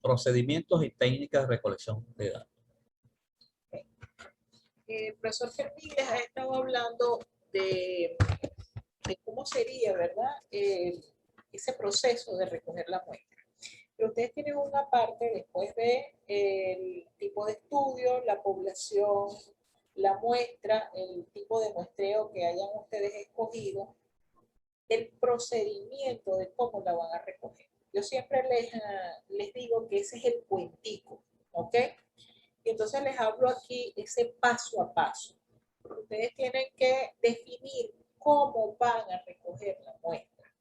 procedimientos y técnicas de recolección de datos. El profesor Fermín les ha estado hablando de cómo sería, ¿verdad? Ese proceso de recoger la muestra. Pero ustedes tienen una parte después de el tipo de estudio, la población, la muestra, el tipo de muestreo que hayan ustedes escogido, el procedimiento de cómo la van a recoger. Yo siempre les digo que ese es el cuentico, ¿ok? Y entonces les hablo aquí ese paso a paso. Ustedes tienen que definir cómo van a recoger la muestra.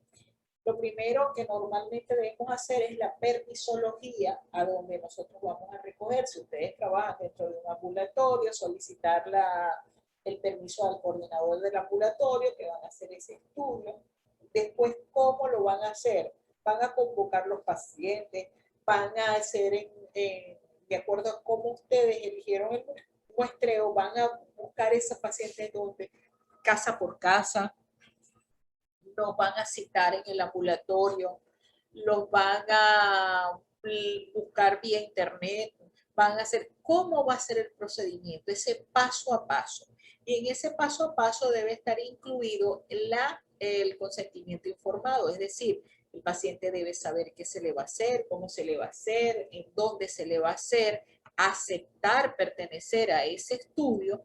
Lo primero que normalmente debemos hacer es la permisología a donde nosotros vamos a recoger. Si ustedes trabajan dentro de un ambulatorio, solicitar el permiso al coordinador del ambulatorio que van a hacer ese estudio. Después, ¿cómo lo van a hacer? Van a convocar los pacientes, van a hacer de acuerdo a cómo ustedes eligieron el muestreo, van a buscar esos pacientes donde, casa por casa, los van a citar en el ambulatorio, los van a buscar vía internet, van a hacer, ¿cómo va a ser el procedimiento? Ese paso a paso. Y en ese paso a paso debe estar incluido el consentimiento informado, es decir, el paciente debe saber qué se le va a hacer, cómo se le va a hacer, en dónde se le va a hacer, aceptar pertenecer a ese estudio.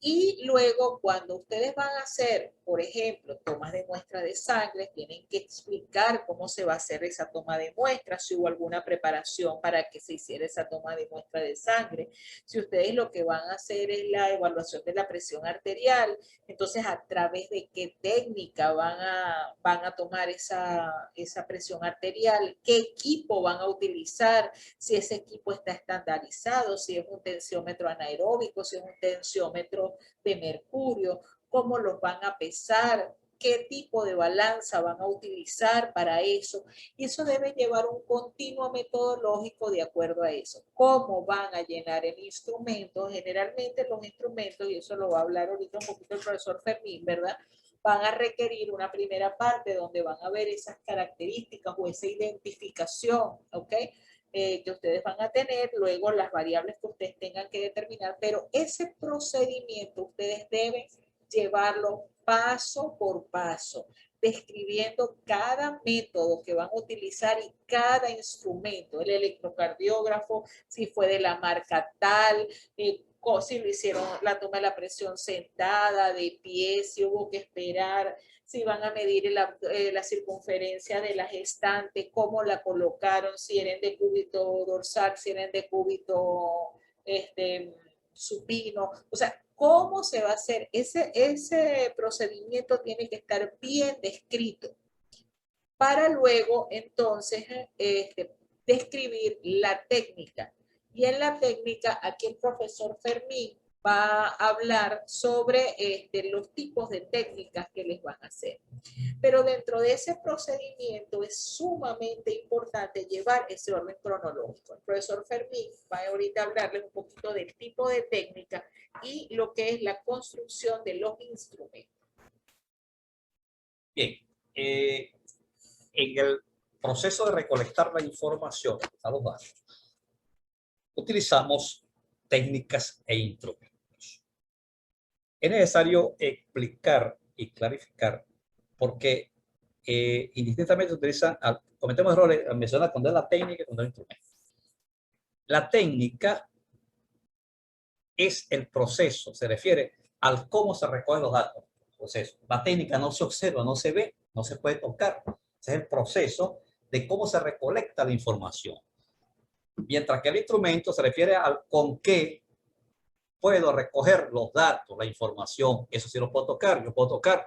Y luego, cuando ustedes van a hacer, por ejemplo, tomas de muestra de sangre, tienen que explicar cómo se va a hacer esa toma de muestra, si hubo alguna preparación para que se hiciera esa toma de muestra de sangre. Si ustedes lo que van a hacer es la evaluación de la presión arterial, entonces a través de qué técnica van a tomar esa presión arterial, qué equipo van a utilizar, si ese equipo está estandarizado, si es un tensiómetro anaeróbico, si es un tensiómetro de mercurio, cómo los van a pesar, qué tipo de balanza van a utilizar para eso. Y eso debe llevar un continuo metodológico de acuerdo a eso. Cómo van a llenar el instrumento. Generalmente los instrumentos, y eso lo va a hablar ahorita un poquito el profesor Fermín, ¿verdad? Van a requerir una primera parte donde van a ver esas características o esa identificación, ¿ok? Que ustedes van a tener, luego las variables que ustedes tengan que determinar, pero ese procedimiento ustedes deben llevarlo paso por paso, describiendo cada método que van a utilizar y cada instrumento, el electrocardiógrafo, si fue de la marca tal, si lo hicieron la toma de la presión sentada, de pie, si hubo que esperar, si van a medir la circunferencia de la gestante, cómo la colocaron, si eran de cúbito dorsal, si eran de cúbito supino, o sea, cómo se va a hacer. Ese procedimiento tiene que estar bien descrito para luego entonces describir la técnica. Y en la técnica, aquí el profesor Fermín va a hablar sobre los tipos de técnicas que les van a hacer. Pero dentro de ese procedimiento es sumamente importante llevar ese orden cronológico. El profesor Fermín va ahorita a hablarles un poquito del tipo de técnica y lo que es la construcción de los instrumentos. Bien, en el proceso de recolectar la información a los datos, utilizamos técnicas e instrumentos. Es necesario explicar y clarificar por qué indistintamente utilizan, cometemos errores al mencionar cuando es la técnica y cuando es el instrumento. La técnica es el proceso, se refiere al cómo se recogen los datos. Proceso. La técnica no se observa, no se ve, no se puede tocar. Ese es el proceso de cómo se recolecta la información. Mientras que el instrumento se refiere al con qué puedo recoger los datos, la información. Eso sí lo puedo tocar. Yo puedo tocar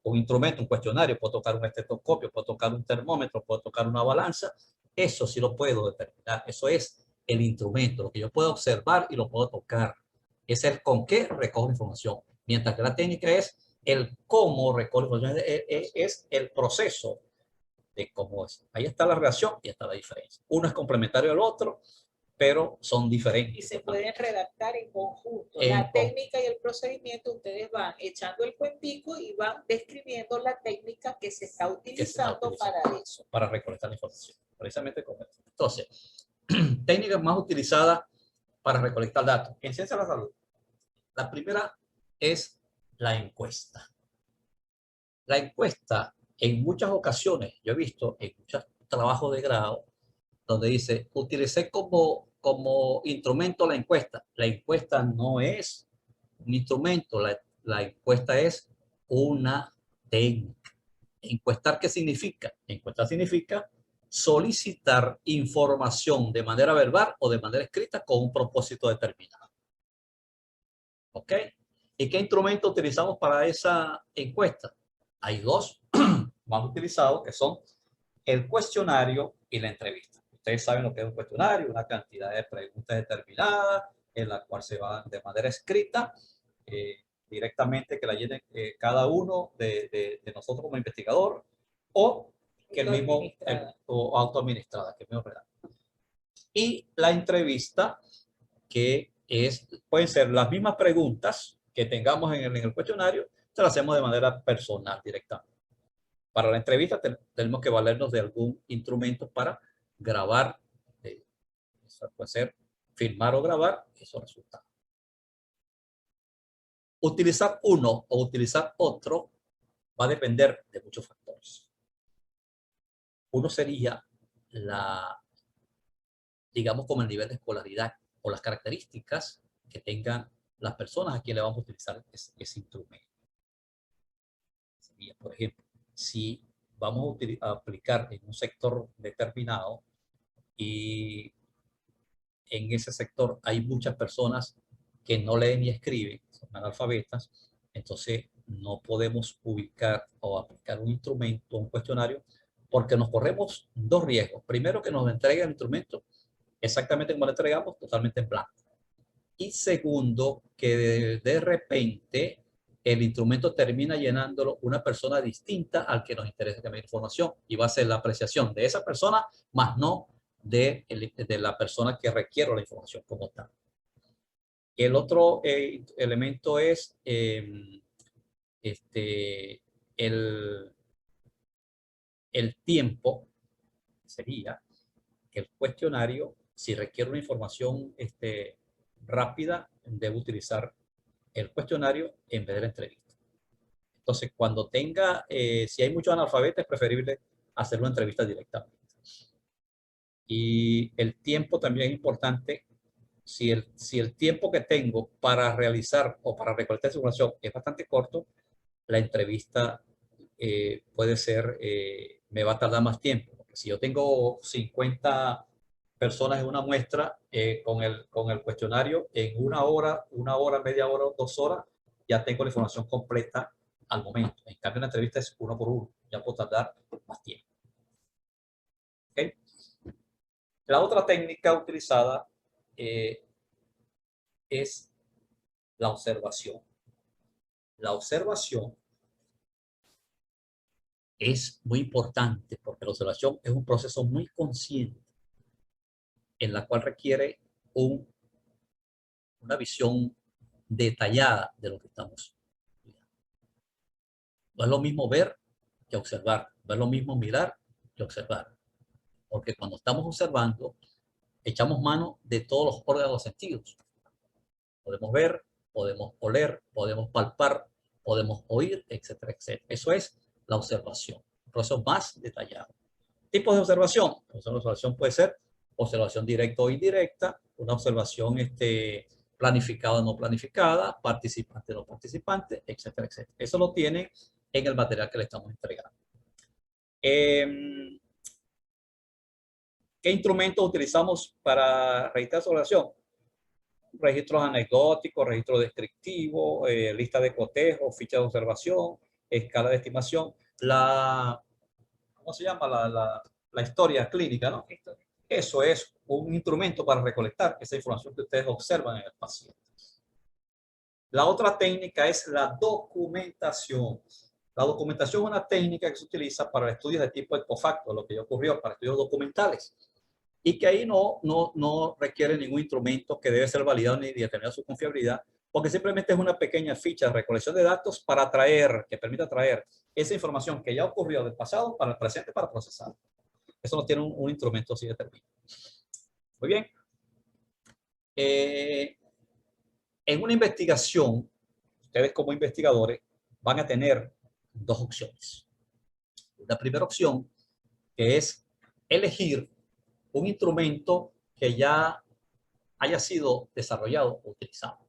un instrumento, un cuestionario, puedo tocar un estetoscopio, puedo tocar un termómetro, puedo tocar una balanza. Eso sí lo puedo determinar. Eso es el instrumento, lo que yo puedo observar y lo puedo tocar. Es el con qué recojo la información. Mientras que la técnica es el cómo recojo la información, es el proceso de cómo es. Ahí está la relación y está la diferencia. Uno es complementario al otro, pero son diferentes. Y se pueden redactar en conjunto. La técnica y el procedimiento, ustedes van echando el cuentico y van describiendo la técnica que se está utilizando para eso. Para recolectar la información. Precisamente con esto. Entonces, técnicas más utilizadas para recolectar datos en ciencia de la salud. La primera es la encuesta. La encuesta, en muchas ocasiones, yo he visto en muchos trabajos de grado, donde dice, utilicé como instrumento la encuesta. La encuesta no es un instrumento, la encuesta es una técnica. ¿Encuestar qué significa? Encuestar significa solicitar información de manera verbal o de manera escrita con un propósito determinado. ¿Ok? ¿Y qué instrumento utilizamos para esa encuesta? Hay dos más utilizados, que son el cuestionario y la entrevista. Ustedes saben lo que es un cuestionario, una cantidad de preguntas determinadas en la cual se van de manera escrita, directamente que la llene cada uno de nosotros como investigador, o que el mismo, o autoadministrada, que el mismo redacta. Y la entrevista, que pueden ser las mismas preguntas que tengamos en el cuestionario, se las hacemos de manera personal directamente. Para la entrevista tenemos que valernos de algún instrumento para grabar, eso puede ser filmar o grabar esos resultados. Utilizar uno o utilizar otro va a depender de muchos factores. Uno sería digamos, como el nivel de escolaridad o las características que tengan las personas a quien le vamos a utilizar ese instrumento. Sería, por ejemplo, si vamos a aplicar en un sector determinado y en ese sector hay muchas personas que no leen ni escriben, son analfabetas, entonces no podemos ubicar o aplicar un instrumento, un cuestionario, porque nos corremos dos riesgos. Primero, que nos entregue el instrumento exactamente como lo entregamos, totalmente en blanco. Y segundo, que de repente el instrumento termina llenándolo una persona distinta al que nos interesa que me dé información, y va a ser la apreciación de esa persona, más no de la persona que requiere la información como tal. El otro elemento es el tiempo. Sería que el cuestionario, si requiere una información rápida, debe utilizar el cuestionario en vez de la entrevista. Entonces, cuando si hay muchos analfabetos, es preferible hacer una entrevista directamente. Y el tiempo también es importante. Si el tiempo que tengo para realizar o para recolectar esa información es bastante corto, la entrevista puede ser, me va a tardar más tiempo. Porque si yo tengo 50 personas en una muestra, con el cuestionario, en una hora, media hora, 2 horas, ya tengo la información completa al momento. En cambio, una entrevista es uno por uno, ya puedo tardar más tiempo. ¿Okay? La otra técnica utilizada es la observación. La observación es muy importante porque la observación es un proceso muy consciente en la cual requiere una visión detallada de lo que estamos mirando. No es lo mismo ver que observar. No es lo mismo mirar que observar. Porque cuando estamos observando, echamos mano de todos los órganos de los sentidos. Podemos ver, podemos oler, podemos palpar, podemos oír, etcétera, etcétera. Eso es la observación, un proceso más detallado. Tipos de observación. La observación puede ser observación directa o indirecta, una observación planificada o no planificada, participante o no participante, etcétera, etcétera. Eso lo tienen en el material que le estamos entregando. ¿Qué instrumentos utilizamos para registrar observación? Registros anecdóticos, registro descriptivo, lista de cotejo, ficha de observación, escala de estimación, ¿cómo se llama? La historia clínica, ¿no? Eso es un instrumento para recolectar esa información que ustedes observan en el paciente. La otra técnica es la documentación. La documentación es una técnica que se utiliza para estudios de tipo ipso-facto, lo que ya ocurrió, para estudios documentales. Y que ahí no requiere ningún instrumento que debe ser validado ni determinar su confiabilidad, porque simplemente es una pequeña ficha de recolección de datos para que permita traer esa información que ya ocurrió del pasado para el presente para procesar. Eso no tiene un instrumento así determinado. Muy bien. En una investigación, ustedes como investigadores van a tener dos opciones. La primera opción, que es elegir un instrumento que ya haya sido desarrollado o utilizado.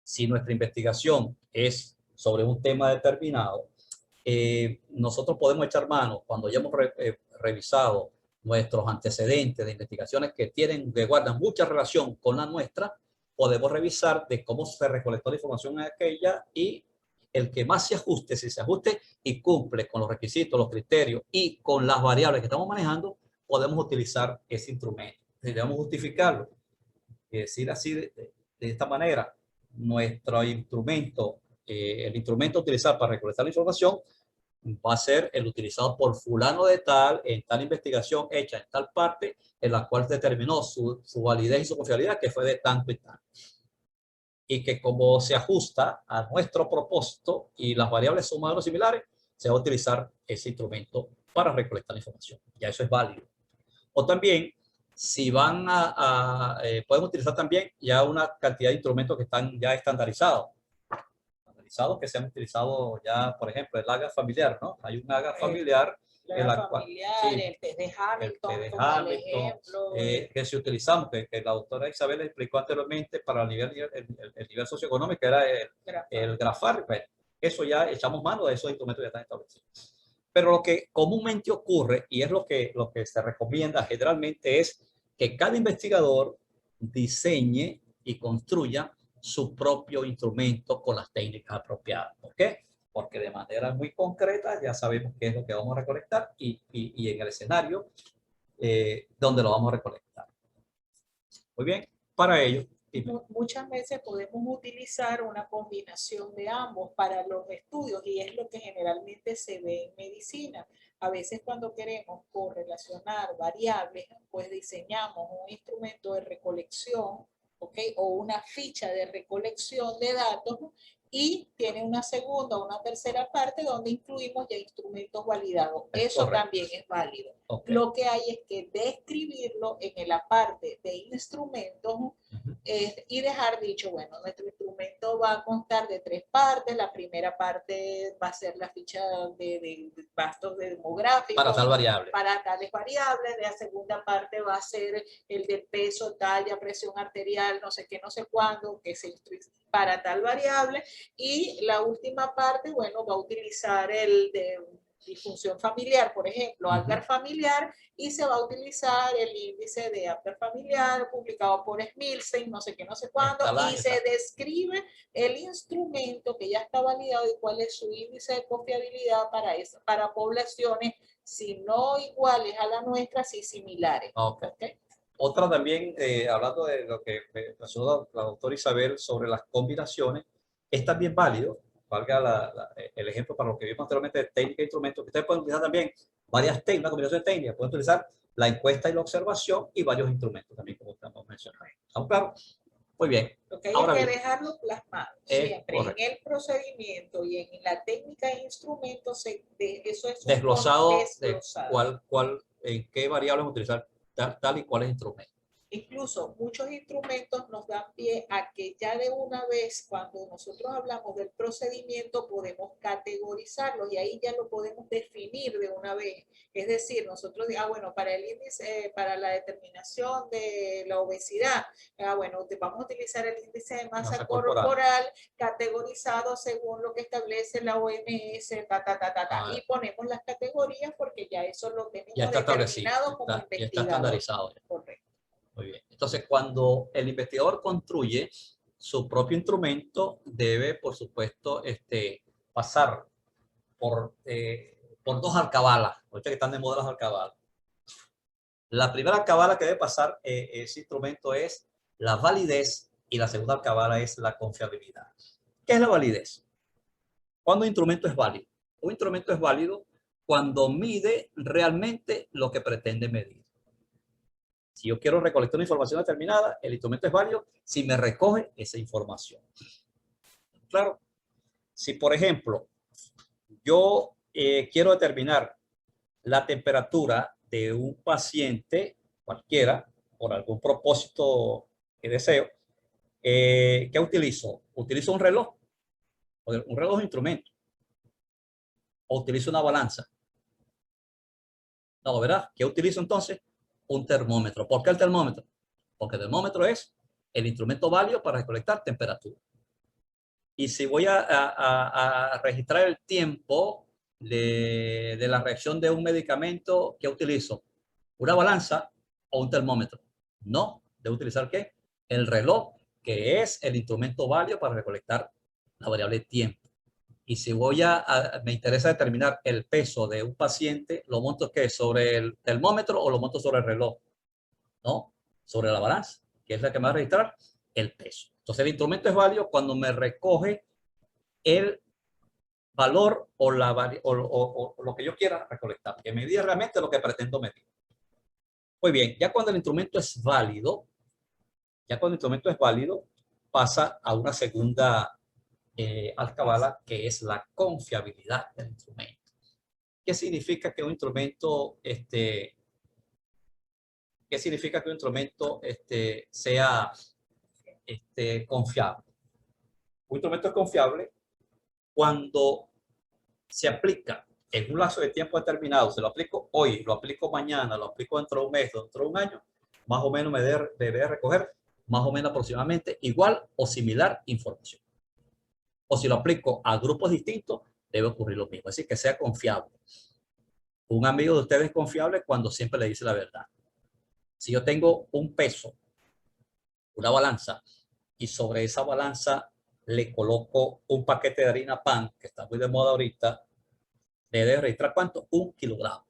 Si nuestra investigación es sobre un tema determinado, nosotros podemos echar mano, cuando ya hemos revisado nuestros antecedentes de investigaciones que guardan mucha relación con la nuestra, podemos revisar de cómo se recolectó la información en aquella y el que más se ajuste, si se ajuste y cumple con los requisitos, los criterios y con las variables que estamos manejando, podemos utilizar ese instrumento. Debemos justificarlo. Es decir, así de esta manera, nuestro instrumento, el instrumento utilizado para recolectar la información va a ser el utilizado por fulano de tal en tal investigación hecha en tal parte en la cual determinó su validez y su confiabilidad, que fue de tanto y tanto. Y que como se ajusta a nuestro propósito y las variables son más o menos similares, se va a utilizar ese instrumento para recolectar la información. Ya eso es válido. O también, si van pueden utilizar también ya una cantidad de instrumentos que están ya estandarizados que se han utilizado ya, por ejemplo, el AGA familiar, ¿no? Hay un AGA familiar en la cual, sí, el test de Hamilton, como el ejemplo. Que se utilizamos, que la doctora Isabel explicó anteriormente para el nivel socioeconómico, era el GRAFAR. Bueno, eso ya echamos mano de esos instrumentos que están establecidos. Pero lo que comúnmente ocurre, y es lo que se recomienda generalmente, es que cada investigador diseñe y construya su propio instrumento con las técnicas apropiadas. ¿Por qué? Porque de manera muy concreta ya sabemos qué es lo que vamos a recolectar y en el escenario donde lo vamos a recolectar. Muy bien, para ello. Muchas veces podemos utilizar una combinación de ambos para los estudios y es lo que generalmente se ve en medicina. A veces cuando queremos correlacionar variables, pues diseñamos un instrumento de recolección, ¿okay? O una ficha de recolección de datos y tiene una segunda o una tercera parte donde incluimos ya instrumentos validados. Eso también es válido. Okay. Lo que hay es que describirlo en la parte de instrumentos y dejar dicho, bueno, nuestro instrumento va a constar de 3 partes. La primera parte va a ser la ficha de gastos demográficos. Para tal variable. Para tales variables. La segunda parte va a ser el de peso, talla, presión arterial, no sé qué, no sé cuándo, que se para tal variable. Y la última parte, bueno, va a utilizar el de disfunción familiar, por ejemplo, Apgar familiar, y se va a utilizar el índice de Apgar familiar publicado por Smilstein, no sé qué, no sé cuándo, y se describe el instrumento que ya está validado y cuál es su índice de confiabilidad para poblaciones, si no iguales a la nuestra, si similares. Okay. ¿Okay? Otra también, hablando de lo que mencionó la doctora Isabel sobre las combinaciones, es también válido, valga el ejemplo para lo que vimos anteriormente de técnica e instrumentos, que ustedes pueden utilizar también varias técnicas, una combinación de técnicas, pueden utilizar la encuesta y la observación y varios instrumentos también, como estamos mencionando. ¿Estamos claros? Muy bien. Lo que hay que dejarlo plasmado siempre en el procedimiento y en la técnica e instrumentos, eso es desglosado de en qué variables utilizar tal y cuáles instrumentos. Incluso muchos instrumentos nos dan pie a que ya de una vez, cuando nosotros hablamos del procedimiento, podemos categorizarlo y ahí ya lo podemos definir de una vez. Es decir, nosotros, bueno, para el índice, para la determinación de la obesidad, bueno, vamos a utilizar el índice de masa corporal categorizado según lo que establece la OMS, y ponemos las categorías porque ya eso lo tenemos ya está determinado como investigador. Ya está estandarizado. Correcto. Muy bien. Entonces, cuando el investigador construye su propio instrumento, debe, por supuesto, pasar por 2 alcabalas. Ahorita que están de moda las alcabalas. La primera alcabala que debe pasar ese instrumento es la validez y la segunda alcabala es la confiabilidad. ¿Qué es la validez? ¿Cuándo un instrumento es válido? Un instrumento es válido cuando mide realmente lo que pretende medir. Si yo quiero recolectar una información determinada, el instrumento es válido si me recoge esa información. Claro, si por ejemplo yo quiero determinar la temperatura de un paciente cualquiera, por algún propósito que deseo, ¿qué utilizo? Utilizo un reloj, un reloj de instrumento, o utilizo una balanza. No, ¿verdad? ¿Qué utilizo entonces? Un termómetro. ¿Por qué el termómetro? Porque el termómetro es el instrumento válido para recolectar temperatura. Y si voy a registrar el tiempo de la reacción de un medicamento, ¿qué utilizo? ¿Una balanza o un termómetro? No, debo utilizar ¿qué? El reloj, que es el instrumento válido para recolectar la variable tiempo. Y si me interesa determinar el peso de un paciente, ¿lo monto qué? ¿Sobre el termómetro o lo monto sobre el reloj? No, sobre la balanza, que es la que me va a registrar el peso. Entonces el instrumento es válido cuando me recoge el valor o lo que yo quiera recolectar, que me diga realmente lo que pretendo medir. Muy bien, ya cuando el instrumento es válido, pasa a una segunda alcabala, que es la confiabilidad del instrumento. ¿Qué significa que un instrumento, sea confiable? Un instrumento es confiable cuando se aplica en un lapso de tiempo determinado. Se lo aplico hoy, lo aplico mañana, lo aplico dentro de un mes, dentro de un año, más o menos me debe recoger más o menos aproximadamente igual o similar información. O si lo aplico a grupos distintos, debe ocurrir lo mismo. Es decir, que sea confiable. Un amigo de ustedes es confiable cuando siempre le dice la verdad. Si yo tengo un peso, una balanza, y sobre esa balanza le coloco un paquete de harina pan, que está muy de moda ahorita, le debe registrar ¿cuánto? 1 kilogramo.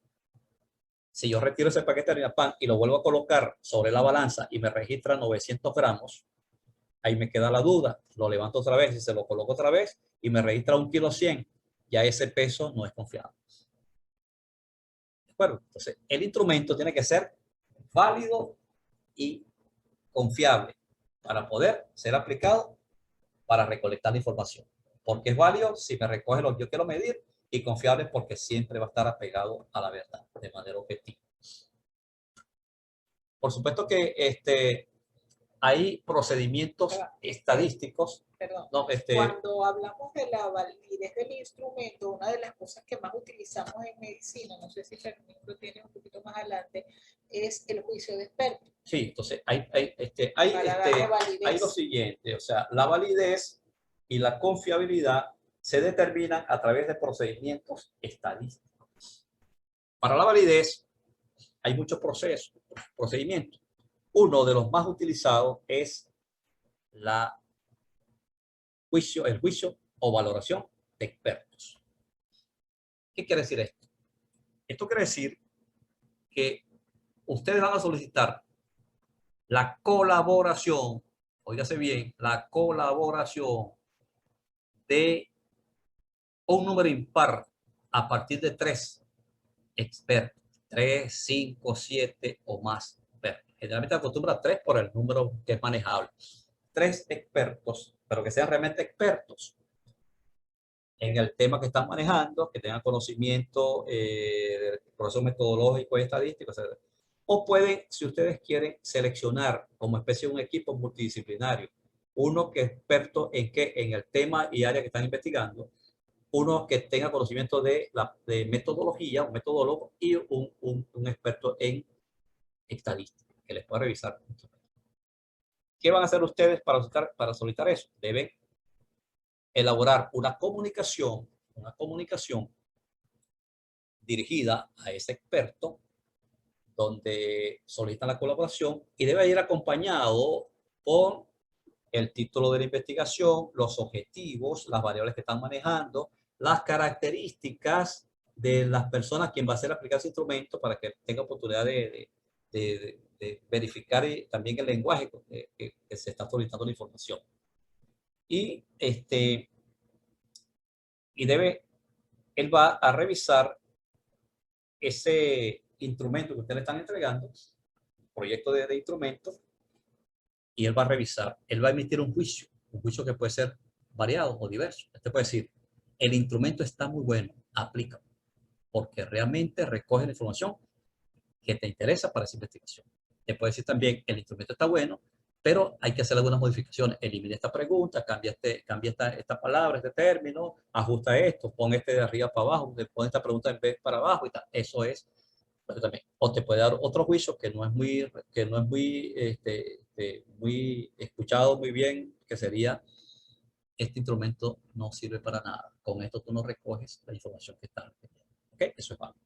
Si yo retiro ese paquete de harina pan y lo vuelvo a colocar sobre la balanza y me registra 900 gramos, ahí me queda la duda. Lo levanto otra vez y se lo coloco otra vez y me registra 1 kilo 100. Ya ese peso no es confiable. ¿De acuerdo? Entonces, el instrumento tiene que ser válido y confiable para poder ser aplicado para recolectar la información. Porque es válido si me recoge lo que yo quiero medir, y confiable porque siempre va a estar apegado a la verdad de manera objetiva. Por supuesto que hay procedimientos estadísticos. Perdón. No, Cuando hablamos de la validez del instrumento, una de las cosas que más utilizamos en medicina, no sé si Fermín lo tiene un poquito más adelante, es el juicio de experto. Sí, entonces hay lo siguiente, o sea, la validez y la confiabilidad se determinan a través de procedimientos estadísticos. Para la validez hay muchos procedimientos. Uno de los más utilizados es el juicio o valoración de expertos. ¿Qué quiere decir esto? Esto quiere decir que ustedes van a solicitar la colaboración, óigase bien, la colaboración de un número impar a partir de 3 expertos, 3, 5, 7 o más expertos. Generalmente acostumbra a 3 por el número que es manejable. 3 expertos, pero que sean realmente expertos en el tema que están manejando, que tengan conocimiento del proceso metodológico y estadístico, etc. O pueden, si ustedes quieren, seleccionar como especie de un equipo multidisciplinario, uno que es experto en el tema y área que están investigando, uno que tenga conocimiento de metodología, un metodólogo, y un experto en estadística, que les pueda revisar. ¿Qué van a hacer ustedes para solicitar eso? Deben elaborar una comunicación dirigida a ese experto, donde solicitan la colaboración, y debe ir acompañado por el título de la investigación, los objetivos, las variables que están manejando, las características de las personas quien va a hacer aplicar ese instrumento, para que tenga oportunidad de verificar también el lenguaje que se está solicitando la información. Y él va a revisar ese instrumento que ustedes le están entregando, proyecto de instrumento, y él va a revisar, él va a emitir un juicio que puede ser variado o diverso. Este puede decir: el instrumento está muy bueno, aplícalo, porque realmente recoge la información que te interesa para esa investigación. te puede decir también, el instrumento está bueno, pero hay que hacer algunas modificaciones. Elimina esta pregunta, cambia esta palabra, este término, ajusta esto, pon este de arriba para abajo, pon esta pregunta en vez para abajo y tal. Eso es también. O te puede dar otro juicio que no es muy, muy escuchado muy bien, que sería: este instrumento no sirve para nada. Con esto tú no recoges la información que está. ¿Ok? Eso es válido.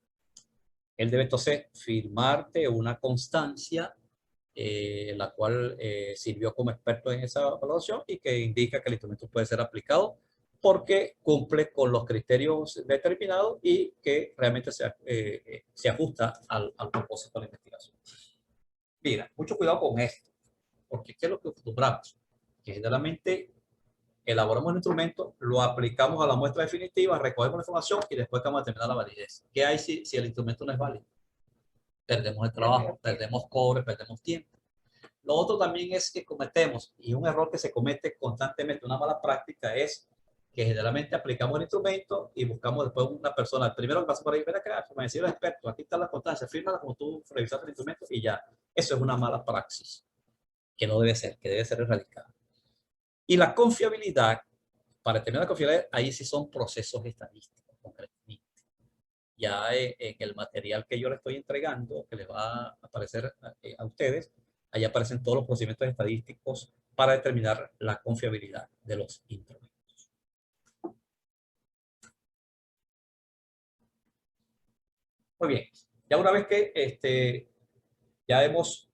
Él debe entonces firmarte una constancia, la cual sirvió como experto en esa evaluación y que indica que el instrumento puede ser aplicado porque cumple con los criterios determinados y que realmente se ajusta al propósito de la investigación. Mira, mucho cuidado con esto, porque ¿qué es lo que acostumbramos? Que generalmente elaboramos el instrumento, lo aplicamos a la muestra definitiva, recogemos la información y después vamos a determinar la validez. ¿Qué hay si el instrumento no es válido? Perdemos el trabajo, perdemos cobre, perdemos tiempo. Lo otro también es que cometemos, y un error que se comete constantemente, una mala práctica, es que generalmente aplicamos el instrumento y buscamos después una persona, el primero que pasa por ahí, ven acá, me decía el experto, aquí está la constancia, fírmala como tú revisaste el instrumento y ya. Eso es una mala praxis, que no debe ser, que debe ser erradicada. Y la confiabilidad, para tener la confiabilidad, ahí sí son procesos estadísticos, concretamente. Ya en el material que yo le estoy entregando, que les va a aparecer a ustedes, ahí aparecen todos los procedimientos estadísticos para determinar la confiabilidad de los instrumentos. Muy bien, ya una vez que ya hemos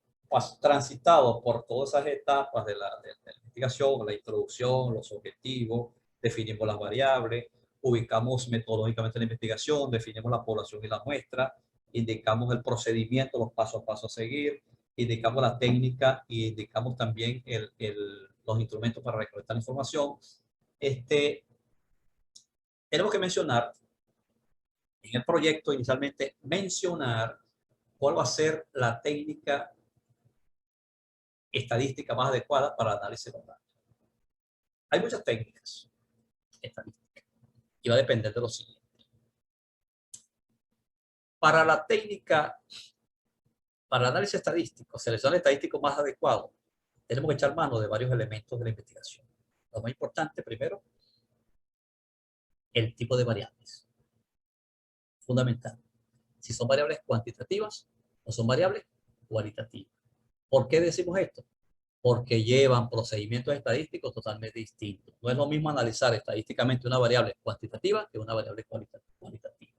transitado por todas esas etapas de la investigación, la introducción, los objetivos, definimos las variables, ubicamos metodológicamente la investigación, definimos la población y la muestra, indicamos el procedimiento, los pasos a paso a seguir, indicamos la técnica y indicamos también los instrumentos para recolectar información. Tenemos que mencionar en el proyecto inicialmente, mencionar cuál va a ser la técnica estadística más adecuada para análisis de los datos. Hay muchas técnicas estadísticas y va a depender de lo siguiente. Para la técnica, para el análisis estadístico, seleccionar el estadístico más adecuado, tenemos que echar mano de varios elementos de la investigación. Lo más importante, primero, el tipo de variables. Fundamental. Si son variables cuantitativas o son variables cualitativas. ¿Por qué decimos esto? Porque llevan procedimientos estadísticos totalmente distintos. No es lo mismo analizar estadísticamente una variable cuantitativa que una variable cualitativa.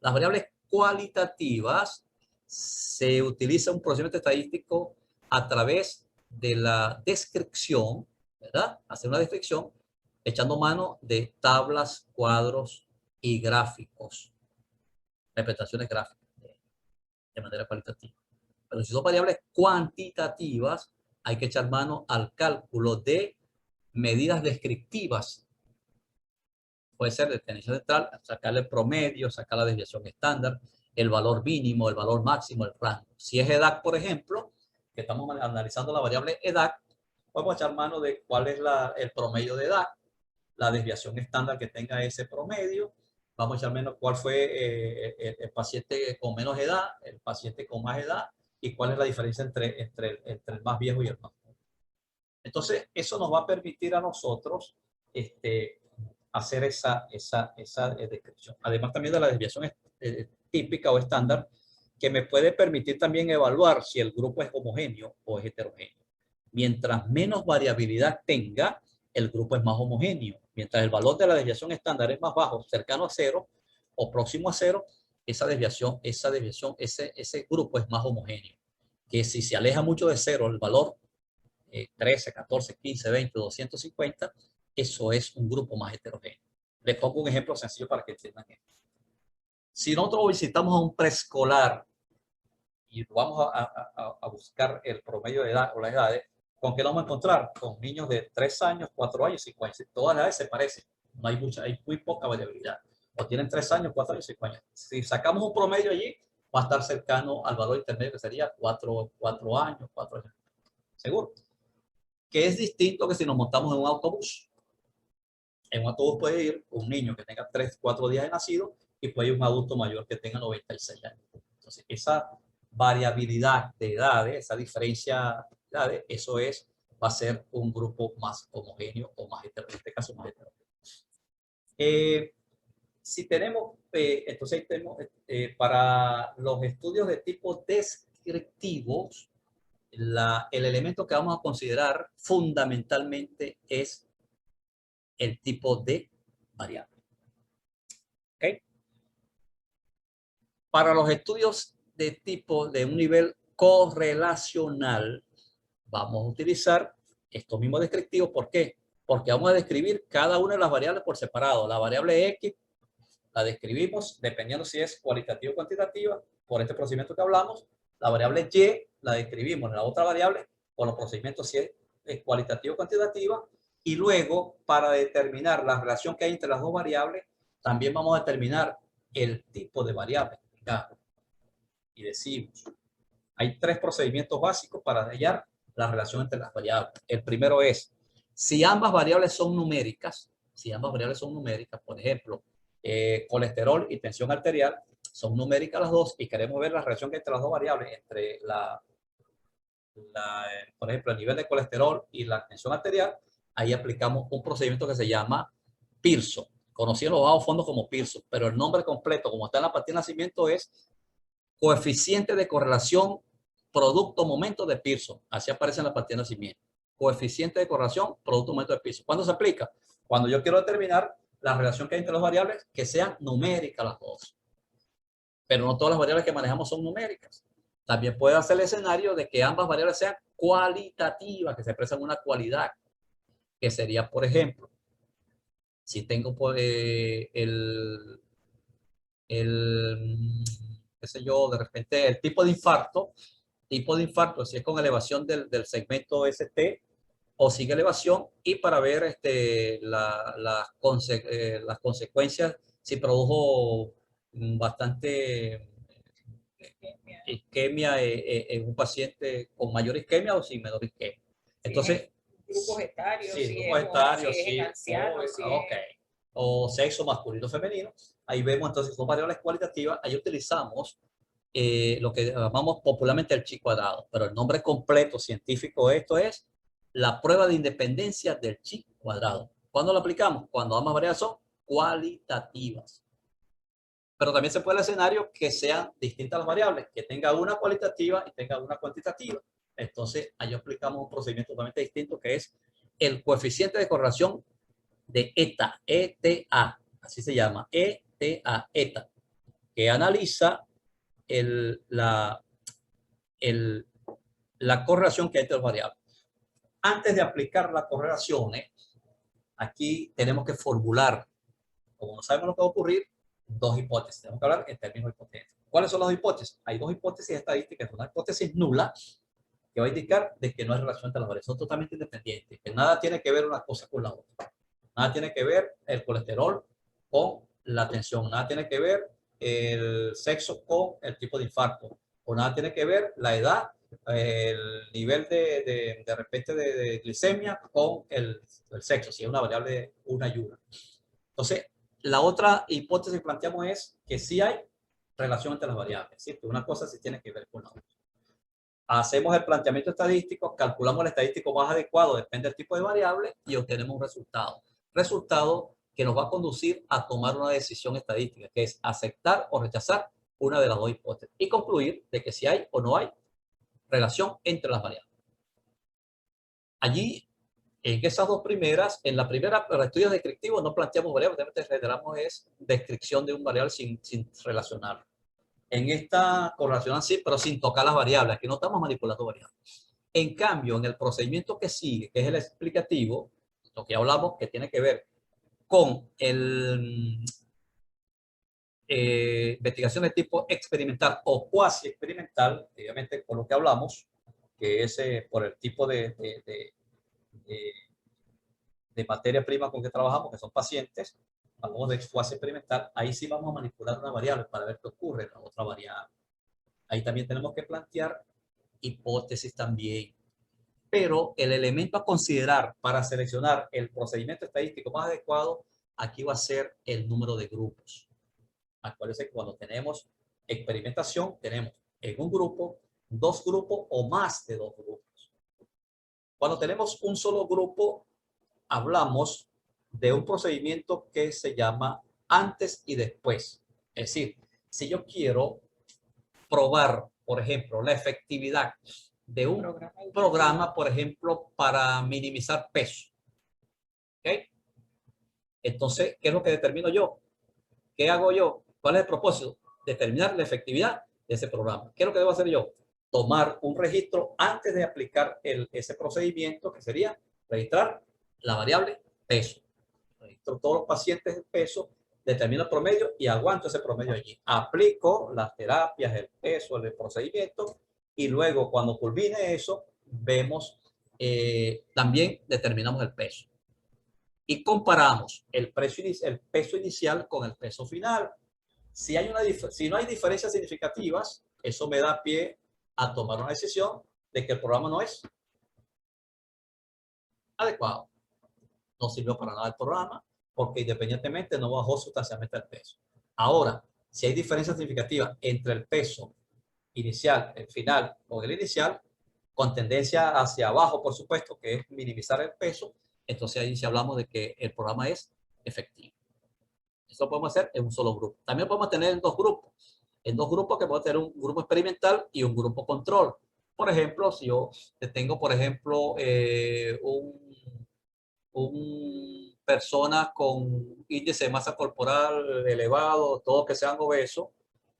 Las variables cualitativas se utiliza un procedimiento estadístico a través de la descripción, ¿verdad? Hacer una descripción echando mano de tablas, cuadros y gráficos, representaciones gráficas de manera cualitativa. Pero si son variables cuantitativas, hay que echar mano al cálculo de medidas descriptivas. Puede ser de tendencia central, sacarle el promedio, sacar la desviación estándar, el valor mínimo, el valor máximo, el rango. Si es EDAC, por ejemplo, que estamos analizando la variable EDAC, podemos echar mano de cuál es el promedio de EDAC, la desviación estándar que tenga ese promedio. Vamos a echar menos cuál fue el paciente con menos edad, el paciente con más edad, y cuál es la diferencia entre el más viejo y el más joven. Entonces, eso nos va a permitir a nosotros hacer esa descripción. Además también de la desviación típica o estándar, que me puede permitir también evaluar si el grupo es homogéneo o es heterogéneo. Mientras menos variabilidad tenga, el grupo es más homogéneo. Mientras el valor de la desviación estándar es más bajo, cercano a cero o próximo a cero, ese grupo es más homogéneo. Que si se aleja mucho de cero el valor 13, 14, 15, 20, 250, eso es un grupo más heterogéneo. Les pongo un ejemplo sencillo para que entiendan esto. Si nosotros visitamos a un preescolar y vamos a buscar el promedio de edad o las edades, ¿con qué nos vamos a encontrar? Con niños de 3 años, 4 años, 5 años. Todas las edades se parecen. No hay hay muy poca variabilidad. O tienen 3 años, 4 años, 5 años. Si sacamos un promedio allí, va a estar cercano al valor intermedio, que sería 4 años, 4 años. ¿Seguro? Que es distinto que si nos montamos en un autobús. En un autobús puede ir un niño que tenga 3, 4 días de nacido y puede ir un adulto mayor que tenga 96 años. Entonces, variabilidad de edades, esa diferencia de edades, eso va a ser un grupo más homogéneo o más heterogéneo, en este caso más heterogéneo. Si tenemos, entonces tenemos, para los estudios de tipo descriptivos, el elemento que vamos a considerar fundamentalmente es el tipo de variable. ¿Okay? Para los estudios de tipo de un nivel correlacional, vamos a utilizar estos mismos descriptivos. ¿Por qué? Porque vamos a describir cada una de las variables por separado. La variable X la describimos dependiendo si es cualitativa o cuantitativa, por este procedimiento que hablamos. La variable Y la describimos en la otra variable por los procedimientos si es cualitativa o cuantitativa. Y luego, para determinar la relación que hay entre las dos variables, también vamos a determinar el tipo de variable. Y decimos, hay tres procedimientos básicos para hallar la relación entre las variables. El primero es, si ambas variables son numéricas, por ejemplo, colesterol y tensión arterial, son numéricas las dos y queremos ver la relación entre las dos variables, entre por ejemplo, el nivel de colesterol y la tensión arterial, ahí aplicamos un procedimiento que se llama Pearson, conocido en los bajos fondos como Pearson, pero el nombre completo, como está en la partida de nacimiento, es coeficiente de correlación producto-momento de Pearson. Así aparece en la partida de nacimiento. Coeficiente de correlación producto-momento de Pearson. ¿Cuándo se aplica? Cuando yo quiero determinar la relación que hay entre las variables, que sean numéricas las dos. Pero no todas las variables que manejamos son numéricas. También puede hacer el escenario de que ambas variables sean cualitativas, que se expresan una cualidad, que sería, por ejemplo, si tengo qué sé yo, de repente el tipo de infarto, si es con elevación del segmento ST o sin elevación, y para ver las consecuencias, si produjo bastante isquemia en un paciente con mayor isquemia o sin menor isquemia. Entonces, grupos etarios, sí, si grupos es, etarios, si es sí, en ancianos, si ok. O sexo masculino o femenino. Ahí vemos entonces son variables cualitativas. Ahí utilizamos lo que llamamos popularmente el chi cuadrado, pero el nombre completo científico de esto es la prueba de independencia del chi cuadrado. ¿Cuándo lo aplicamos? Cuando ambas variables son cualitativas. Pero también se puede el escenario que sean distintas las variables, que tenga una cualitativa y tenga una cuantitativa. Entonces, ahí aplicamos un procedimiento totalmente distinto que es el coeficiente de correlación de ETA, ETA, así se llama, ETA, ETA, que analiza la correlación que hay entre las variables. Antes de aplicar las correlaciones, aquí tenemos que formular, como no sabemos lo que va a ocurrir, dos hipótesis. Tenemos que hablar en términos hipotéticos. ¿Cuáles son las hipótesis? Hay dos hipótesis estadísticas. Una hipótesis nula, que va a indicar de que no hay relación entre las variables, son totalmente independientes, que nada tiene que ver una cosa con la otra. Nada tiene que ver el colesterol con la tensión, nada tiene que ver el sexo con el tipo de infarto, o nada tiene que ver la edad, el nivel de repente de glicemia con el sexo, si es una variable una y una. Entonces, la otra hipótesis que planteamos es que sí hay relación entre las variables, ¿sí? Una cosa sí tiene que ver con la otra. Hacemos el planteamiento estadístico, calculamos el estadístico más adecuado, depende del tipo de variable, y obtenemos un resultado. Resultado que nos va a conducir a tomar una decisión estadística, que es aceptar o rechazar una de las dos hipótesis y concluir de que si hay o no hay relación entre las variables. Allí, en esas dos primeras, en la primera, para estudios descriptivos no planteamos variables, reiteramos es descripción de un variable sin relacionar. En esta correlación sí, pero sin tocar las variables. Aquí no estamos manipulando variables. En cambio, en el procedimiento que sigue, que es el explicativo, lo que hablamos, que tiene que ver con investigación de tipo experimental o cuasi experimental, obviamente por lo que hablamos, que es por el tipo de materia prima con que trabajamos, que son pacientes, hablamos de cuasi experimental, ahí sí vamos a manipular una variable para ver qué ocurre en la otra variable. Ahí también tenemos que plantear hipótesis también. Pero el elemento a considerar para seleccionar el procedimiento estadístico más adecuado, aquí va a ser el número de grupos. Acuérdense que cuando tenemos experimentación, tenemos en un grupo, dos grupos o más de dos grupos. Cuando tenemos un solo grupo, hablamos de un procedimiento que se llama antes y después. Es decir, si yo quiero probar, por ejemplo, la efectividad de un programa, por ejemplo, para minimizar peso. ¿Okay? Entonces, ¿qué es lo que determino yo? ¿Qué hago yo? ¿Cuál es el propósito? Determinar la efectividad de ese programa. ¿Qué es lo que debo hacer yo? Tomar un registro antes de aplicar ese procedimiento, que sería registrar la variable peso. Registro todos los pacientes de peso, determino el promedio y aguanto ese promedio allí. Aplico las terapias, el peso, el procedimiento y luego cuando culmine eso, vemos, también determinamos el peso. Y comparamos el peso inicial con el peso final. Si no hay diferencias significativas, eso me da pie a tomar una decisión de que el programa no es adecuado. No sirvió para nada el programa porque independientemente no bajó sustancialmente el peso. Ahora, si hay diferencias significativas entre el peso inicial, el final o el inicial, con tendencia hacia abajo, por supuesto, que es minimizar el peso, entonces ahí sí hablamos de que el programa es efectivo. Eso lo podemos hacer en un solo grupo. También lo podemos tener en dos grupos. En dos grupos que podemos tener un grupo experimental y un grupo control. Por ejemplo, si yo tengo, por ejemplo, un persona con índice de masa corporal elevado, todos que sean obesos,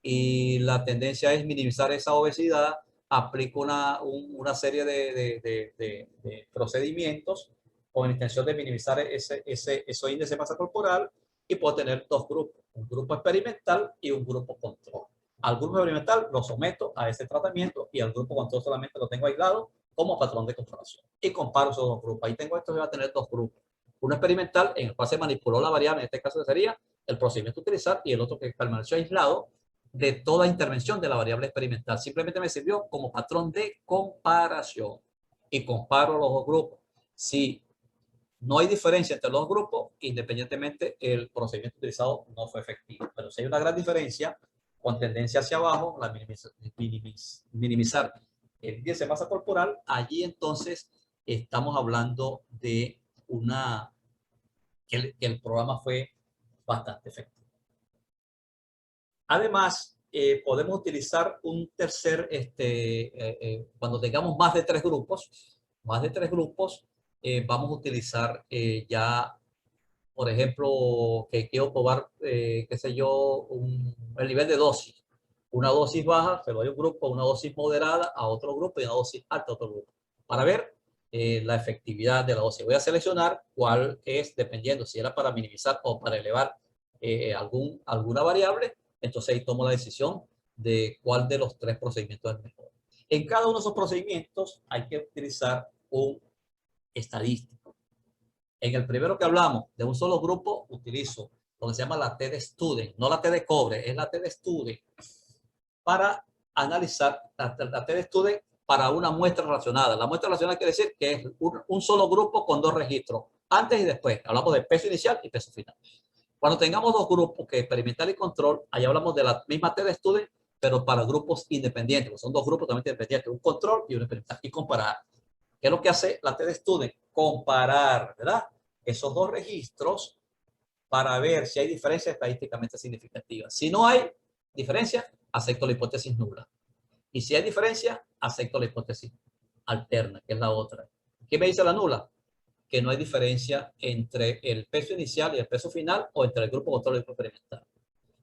y la tendencia es minimizar esa obesidad, aplico una serie de procedimientos con la intención de minimizar esos índices de masa corporal y puedo tener dos grupos, un grupo experimental y un grupo control. Al grupo experimental lo someto a ese tratamiento y al grupo control solamente lo tengo aislado como patrón de comparación. Y comparo esos dos grupos. Ahí tengo esto, va a tener dos grupos. Uno experimental en el cual se manipuló la variable, en este caso sería el procedimiento a utilizar, y el otro que permaneció aislado de toda intervención de la variable experimental. Simplemente me sirvió como patrón de comparación. Y comparo los dos grupos. Si no hay diferencia entre los dos grupos, independientemente el procedimiento utilizado no fue efectivo. Pero si hay una gran diferencia, con tendencia hacia abajo, la minimizar el índice de masa corporal, allí entonces estamos hablando de que el programa fue bastante efectivo. Además, podemos utilizar un tercer, cuando tengamos más de tres grupos, vamos a utilizar ya, por ejemplo, que quiero probar, qué sé yo, el nivel de dosis. Una dosis baja, se lo doy a un grupo, una dosis moderada a otro grupo y una dosis alta a otro grupo. Para ver la efectividad de la dosis. Voy a seleccionar cuál es, dependiendo si era para minimizar o para elevar alguna variable. Entonces ahí tomo la decisión de cuál de los tres procedimientos es mejor. En cada uno de esos procedimientos hay que utilizar un estadístico. En el primero que hablamos de un solo grupo, utilizo lo que se llama la T de Student, no la T de cobre, es la T de Student, para analizar la T de Student para una muestra relacionada. La muestra relacionada quiere decir que es un solo grupo con dos registros, antes y después. Hablamos de peso inicial y peso final. Cuando tengamos dos grupos, que experimental y control, ahí hablamos de la misma T de Student, pero para grupos independientes. Son dos grupos totalmente independientes, un control y un experimental, y comparar. ¿Qué es lo que hace la T de Student? Comparar, ¿verdad? Esos dos registros para ver si hay diferencias estadísticamente significativas. Si no hay diferencia, acepto la hipótesis nula. Y si hay diferencia, acepto la hipótesis alterna, que es la otra. ¿Qué me dice la nula? Que no hay diferencia entre el peso inicial y el peso final, o entre el grupo control y el grupo experimental.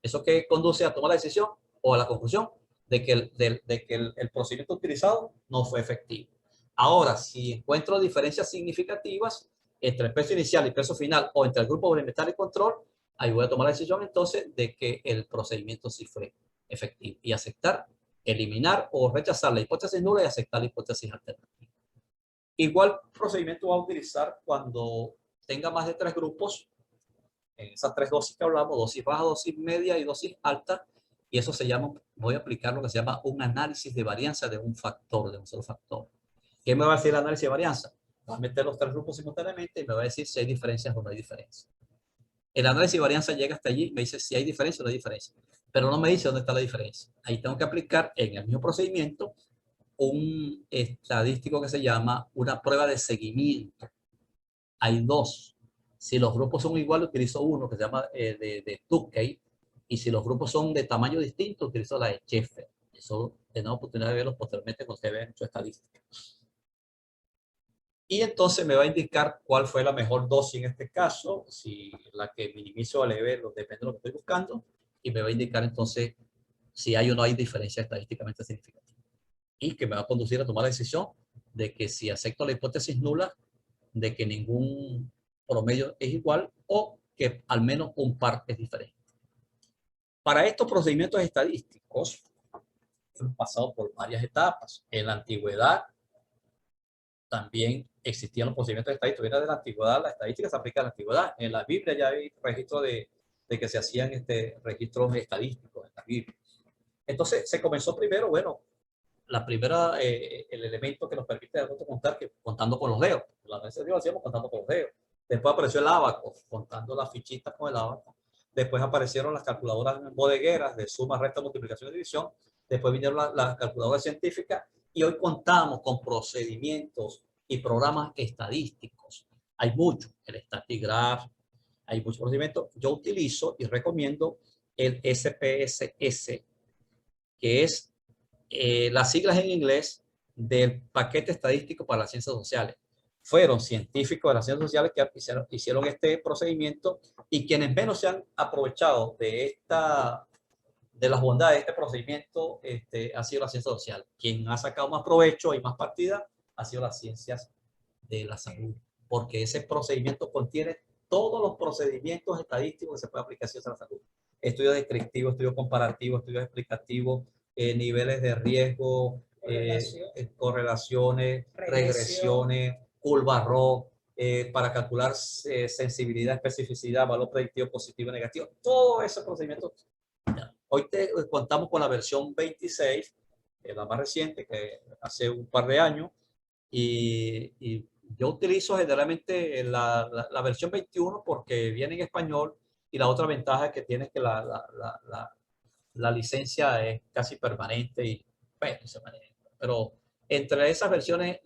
¿Eso que conduce a tomar la decisión o a la conclusión de que el procedimiento utilizado no fue efectivo? Ahora, si encuentro diferencias significativas entre el peso inicial y el peso final, o entre el grupo experimental y control, ahí voy a tomar la decisión entonces de que el procedimiento sí fue efectivo y aceptar, eliminar o rechazar la hipótesis nula y aceptar la hipótesis alternativa. Igual procedimiento va a utilizar cuando tenga más de tres grupos, en esas tres dosis que hablamos, dosis baja, dosis media y dosis alta, y eso se llama, voy a aplicar lo que se llama un análisis de varianza de un factor, de un solo factor. ¿Qué me va a decir el análisis de varianza? Va a meter los tres grupos simultáneamente y me va a decir si hay diferencias o no hay diferencias. El análisis de varianza llega hasta allí, me dice si hay diferencia o no hay diferencia. pero no me dice dónde está la diferencia. Ahí tengo que aplicar en el mismo procedimiento un estadístico que se llama una prueba de seguimiento. Hay dos. Si los grupos son iguales, utilizo uno que se llama de Tukey, y si los grupos son de tamaño distinto, utilizo la de Sheffer. Eso tenemos oportunidad de verlo posteriormente cuando se ve en su estadística. Y entonces me va a indicar cuál fue la mejor dosis en este caso, si la que minimizo o eleve, depende de lo que estoy buscando, y me va a indicar entonces si hay o no hay diferencia estadísticamente significativa. Y que me va a conducir a tomar la decisión de que si acepto la hipótesis nula, de que ningún promedio es igual o que al menos un par es diferente. Para estos procedimientos estadísticos, hemos pasado por varias etapas. En la antigüedad también existían los procedimientos estadísticos. Viene de la antigüedad, la estadística se aplica en la antigüedad. En la Biblia ya hay registro de que se hacían registros estadísticos en la Biblia. Entonces se comenzó primero, bueno, la primera, el elemento que nos permite contar, que contando con los dedos. La vez lo hacíamos contando con los dedos. Después apareció el ábaco, contando las fichitas con el ábaco. Después aparecieron las calculadoras bodegueras de suma, resta, multiplicación y división. Después vinieron las calculadoras científicas y hoy contamos con procedimientos y programas estadísticos. Hay muchos, el StatiGraph, hay muchos procedimientos. Yo utilizo y recomiendo el SPSS, que es las siglas en inglés del paquete estadístico para las ciencias sociales. Fueron científicos de las ciencias sociales que hicieron este procedimiento, y quienes menos se han aprovechado de las bondades de este procedimiento ha sido la ciencia social. Quien ha sacado más provecho y más partida ha sido las ciencias de la salud, porque ese procedimiento contiene todos los procedimientos estadísticos que se puede aplicar a ciencias de la salud. Estudio descriptivo, estudio comparativo, estudio explicativo, niveles de riesgo, correlaciones, regresiones, curvas ROC, para calcular sensibilidad, especificidad, valor predictivo positivo y negativo. Todo ese procedimiento. Hoy contamos con la versión 26, la más reciente, que hace un par de años, y yo utilizo generalmente la versión 21 porque viene en español, y la otra ventaja que tiene es que la licencia es casi permanente y bueno, se maneja. Pero entre esas versiones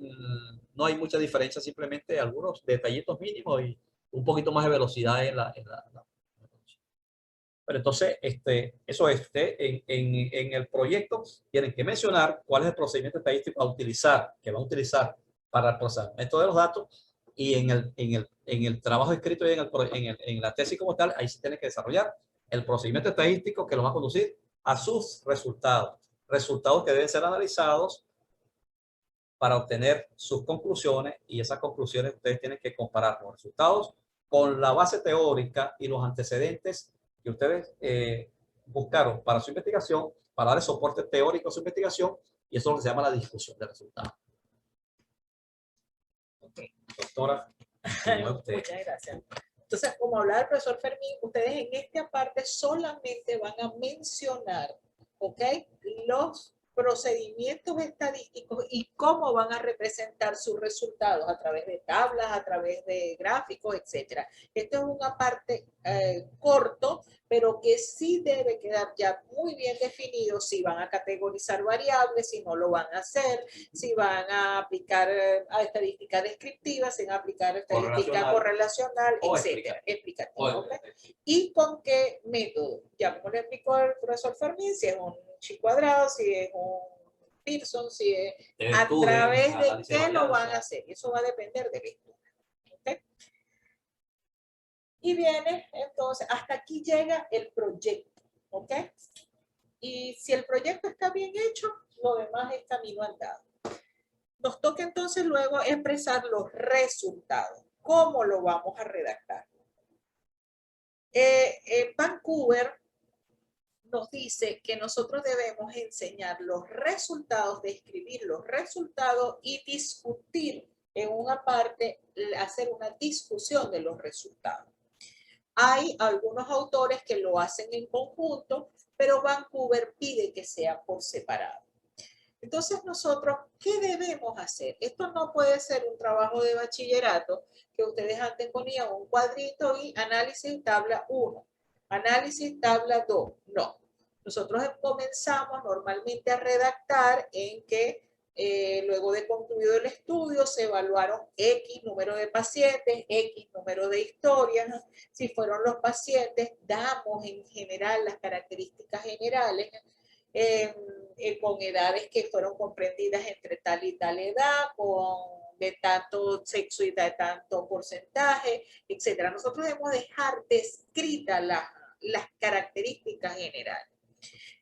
no hay mucha diferencia, simplemente algunos detallitos mínimos y un poquito más de velocidad en la pero entonces, eso es, en el proyecto tienen que mencionar cuál es el procedimiento estadístico a utilizar, que van a utilizar para el procesamiento de los datos, y en el trabajo escrito y en la tesis como tal, ahí se tiene que desarrollar el procedimiento estadístico que los va a conducir a sus resultados. Resultados que deben ser analizados para obtener sus conclusiones, y esas conclusiones ustedes tienen que comparar los resultados con la base teórica y los antecedentes que ustedes buscaron para su investigación, para darle soporte teórico a su investigación, y eso es lo que se llama la discusión de resultados. Okay. Doctora, muchas gracias. Entonces, como hablaba el profesor Fermín, ustedes en esta parte solamente van a mencionar, ¿ok?, los procedimientos estadísticos y cómo van a representar sus resultados a través de tablas, a través de gráficos, etcétera. Esto es una parte corto, pero que sí debe quedar ya muy bien definido si van a categorizar variables, si no lo van a hacer, si van a aplicar a estadística descriptiva, si van a aplicar estadística correlacional, etcétera, explicativo. ¿Okay? Y con qué método. Ya como le explicó el profesor Fermín, si es un chi cuadrado, si es un Pearson, si es a través de qué lo van a hacer. Eso va a depender del estudio. ¿Okay? Y viene, entonces, hasta aquí llega el proyecto, ¿ok? Y si el proyecto está bien hecho, lo demás es camino andado. Nos toca entonces luego expresar los resultados. ¿Cómo lo vamos a redactar? Vancouver nos dice que nosotros debemos enseñar los resultados, describir los resultados y discutir en una parte, hacer una discusión de los resultados. Hay algunos autores que lo hacen en conjunto, pero Vancouver pide que sea por separado. Entonces nosotros, ¿qué debemos hacer? Esto no puede ser un trabajo de bachillerato que ustedes antes ponían un cuadrito y análisis tabla 1, análisis tabla 2. No. Nosotros comenzamos normalmente a redactar en que luego de concluido el estudio se evaluaron X número de pacientes, X número de historias. Si fueron los pacientes, damos en general las características generales con edades que fueron comprendidas entre tal y tal edad, con de tanto sexo y de tanto porcentaje, etcétera. Nosotros debemos dejar descritas las características generales.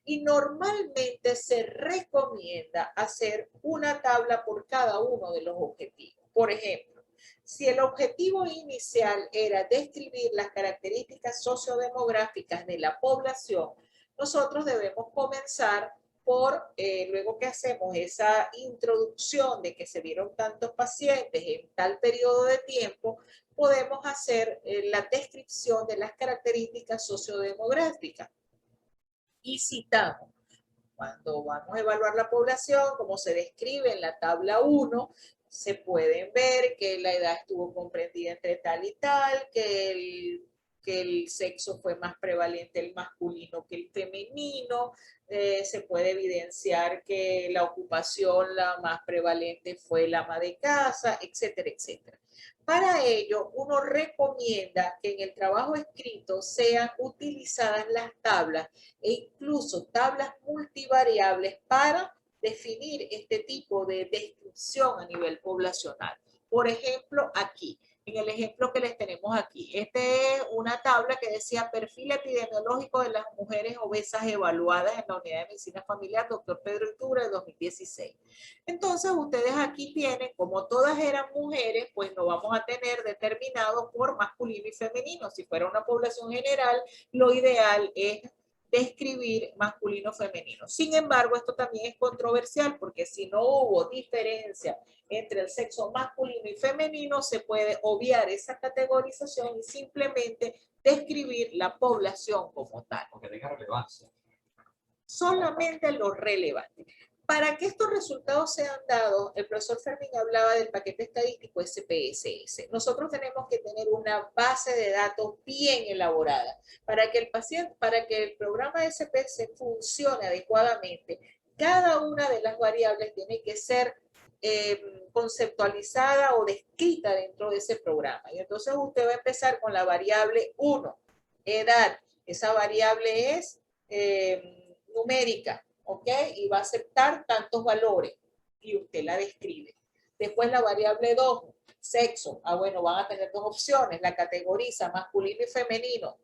Y normalmente se recomienda hacer una tabla por cada uno de los objetivos. Por ejemplo, si el objetivo inicial era describir las características sociodemográficas de la población, nosotros debemos comenzar por, luego que hacemos esa introducción de que se vieron tantos pacientes en tal periodo de tiempo, podemos hacer la descripción de las características sociodemográficas. Y citamos, cuando vamos a evaluar la población, como se describe en la tabla 1, se pueden ver que la edad estuvo comprendida entre tal y tal, que el sexo fue más prevalente el masculino que el femenino, se puede evidenciar que la ocupación la más prevalente fue el ama de casa, etcétera, etcétera. Para ello, uno recomienda que en el trabajo escrito sean utilizadas las tablas e incluso tablas multivariables para definir este tipo de descripción a nivel poblacional. Por ejemplo, aquí, en el ejemplo que les tenemos aquí, esta es una tabla que decía perfil epidemiológico de las mujeres obesas evaluadas en la unidad de medicina familiar, doctor Pedro Iturbe, de 2016. Entonces, ustedes aquí tienen, como todas eran mujeres, pues lo vamos a tener determinado por masculino y femenino. Si fuera una población general, lo ideal es describir masculino femenino. Sin embargo, esto también es controversial porque si no hubo diferencia entre el sexo masculino y femenino, se puede obviar esa categorización y simplemente describir la población como tal. Porque tenga relevancia. Solamente lo relevante. Para que estos resultados sean dados, el profesor Fermín hablaba del paquete estadístico SPSS. Nosotros tenemos que tener una base de datos bien elaborada para que el paciente, para que el programa SPS funcione adecuadamente. Cada una de las variables tiene que ser conceptualizada o descrita dentro de ese programa. Y entonces usted va a empezar con la variable 1, edad. Esa variable es numérica. ¿Ok? Y va a aceptar tantos valores y usted la describe. Después la variable 2, sexo. Ah, bueno, van a tener dos opciones, la categoriza masculino y femenino,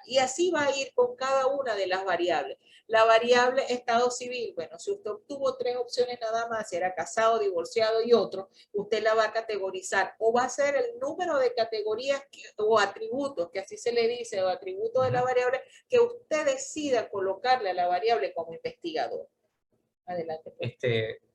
Y así va a ir con cada una de las variables. La variable estado civil, bueno, si usted obtuvo 3 opciones nada más, si era casado, divorciado y otro, usted la va a categorizar o va a ser el número de categorías o atributos, que así se le dice, o atributos de la variable, que usted decida colocarle a la variable como investigador. Adelante.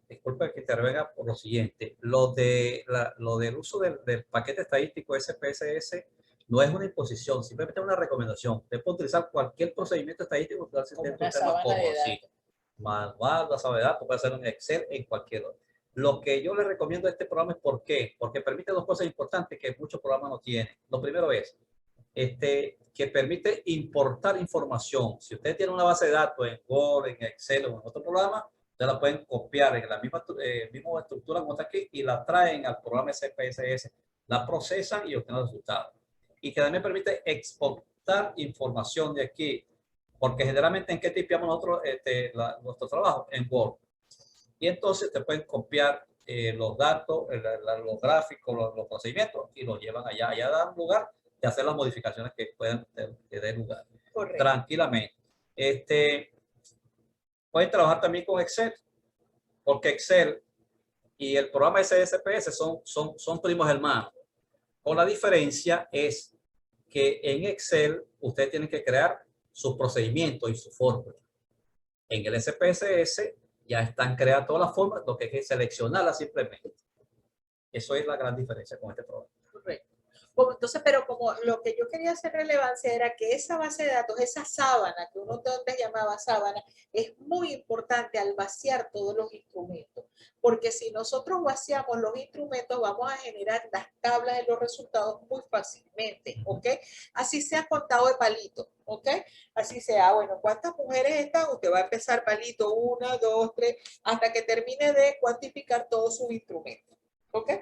Disculpa que intervenga por lo siguiente. Lo del uso del paquete estadístico SPSS no es una imposición, simplemente es una recomendación. Usted puede utilizar cualquier procedimiento estadístico que como una sábana de datos. Manual, la base de datos, puede ser en Excel, en cualquier otro. Lo que yo le recomiendo a este programa es ¿por qué? Porque permite dos cosas importantes que muchos programas no tienen. Lo primero es que permite importar información. Si usted tiene una base de datos en Word, en Excel o en otro programa, ustedes la pueden copiar en la misma estructura como está aquí y la traen al programa SPSS, la procesan y obtienen los resultados. Y que también permite exportar información de aquí, porque generalmente ¿en qué tipeamos nosotros nuestro trabajo? En Word. Y entonces te pueden copiar los datos, los gráficos, los procedimientos y los llevan allá. Allá dan lugar de hacer las modificaciones que puedan tener lugar. Correcto. Tranquilamente. Pueden trabajar también con Excel, porque Excel y el programa SSPS son primos hermanos. Con la diferencia es que en Excel usted tiene que crear sus procedimientos y su fórmula. En el SPSS ya están creadas todas las formas, lo que hay que seleccionarlas simplemente. Eso es la gran diferencia con este programa. Correcto. Entonces, pero como lo que yo quería hacer relevancia era que esa base de datos, esa sábana, que uno antes llamaba sábana, es muy importante al vaciar todos los instrumentos, porque si nosotros vaciamos los instrumentos, vamos a generar las tablas de los resultados muy fácilmente, ¿ok? Así sea contado de palito, ¿ok? Así sea, bueno, ¿cuántas mujeres están? Usted va a empezar palito, 1, 2, 3, hasta que termine de cuantificar todos sus instrumentos, ¿ok?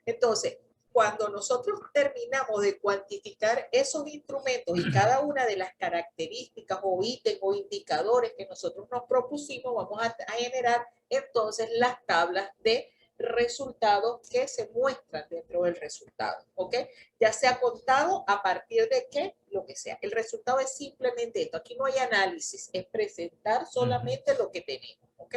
Entonces, cuando nosotros terminamos de cuantificar esos instrumentos y cada una de las características o ítems o indicadores que nosotros nos propusimos, vamos a generar entonces las tablas de resultados que se muestran dentro del resultado, ¿ok? Ya sea contado a partir de qué, lo que sea. El resultado es simplemente esto. Aquí no hay análisis, es presentar solamente lo que tenemos, ¿ok?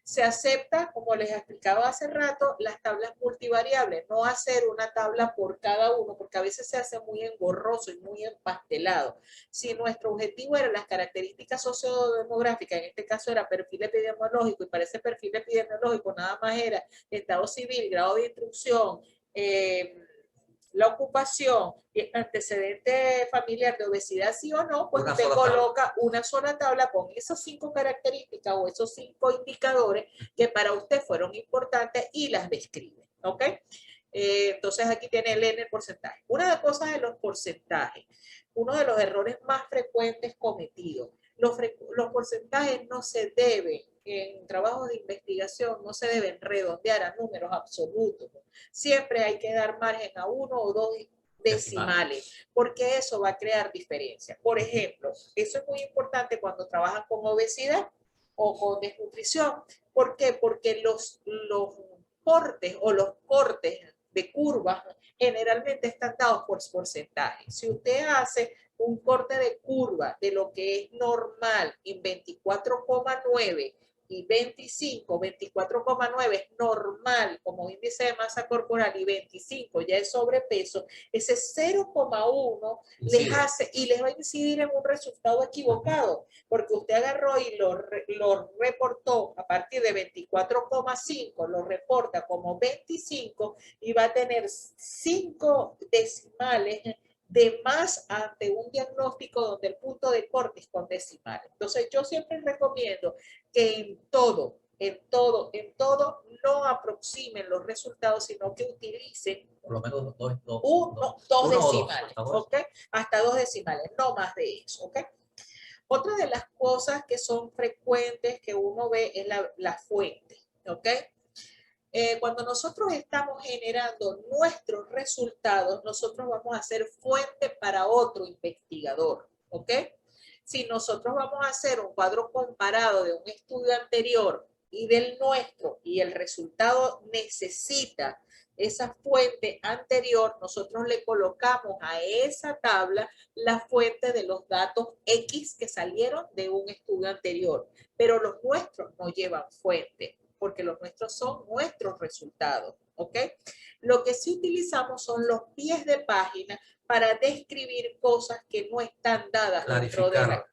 Se acepta, como les explicaba hace rato, las tablas multivariables, no hacer una tabla por cada uno, porque a veces se hace muy engorroso y muy empastelado. Si nuestro objetivo era las características sociodemográficas, en este caso era perfil epidemiológico, y para ese perfil epidemiológico nada más era estado civil, grado de instrucción, la ocupación, antecedente familiar de obesidad, sí o no, pues usted coloca una sola tabla con esas 5 características o esos 5 indicadores que para usted fueron importantes y las describe, ¿ok? Entonces aquí tiene el N porcentaje. Una de las cosas de los porcentajes, uno de los errores más frecuentes cometidos, los porcentajes no se deben, en trabajos de investigación, no se deben redondear a números absolutos. Siempre hay que dar margen a 1 o 2 decimales, porque eso va a crear diferencias. Por ejemplo, eso es muy importante cuando trabajan con obesidad o con desnutrición. ¿Por qué? Porque los portes o los cortes de curvas generalmente están dados por porcentaje. Si usted hace un corte de curva de lo que es normal en 24,9 y 25, 24,9 es normal como índice de masa corporal y 25 ya es sobrepeso, ese 0,1 les hace y les va a incidir en un resultado equivocado, porque usted agarró y lo reportó a partir de 24,5, lo reporta como 25 y va a tener 5 decimales de más ante un diagnóstico donde el punto de corte es con decimales. Entonces, yo siempre recomiendo que en todo, no aproximen los resultados, sino que utilicen por lo menos dos decimales, ¿ok? Hasta 2 decimales, no más de eso, ¿ok? Otra de las cosas que son frecuentes que uno ve es la fuente, ¿ok? Cuando nosotros estamos generando nuestros resultados, nosotros vamos a ser fuente para otro investigador, ¿ok? Si nosotros vamos a hacer un cuadro comparado de un estudio anterior y del nuestro y el resultado necesita esa fuente anterior, nosotros le colocamos a esa tabla la fuente de los datos X que salieron de un estudio anterior, pero los nuestros no llevan fuente, porque los nuestros son nuestros resultados, ¿ok? Lo que sí utilizamos son los pies de página para describir cosas que no están dadas dentro de la,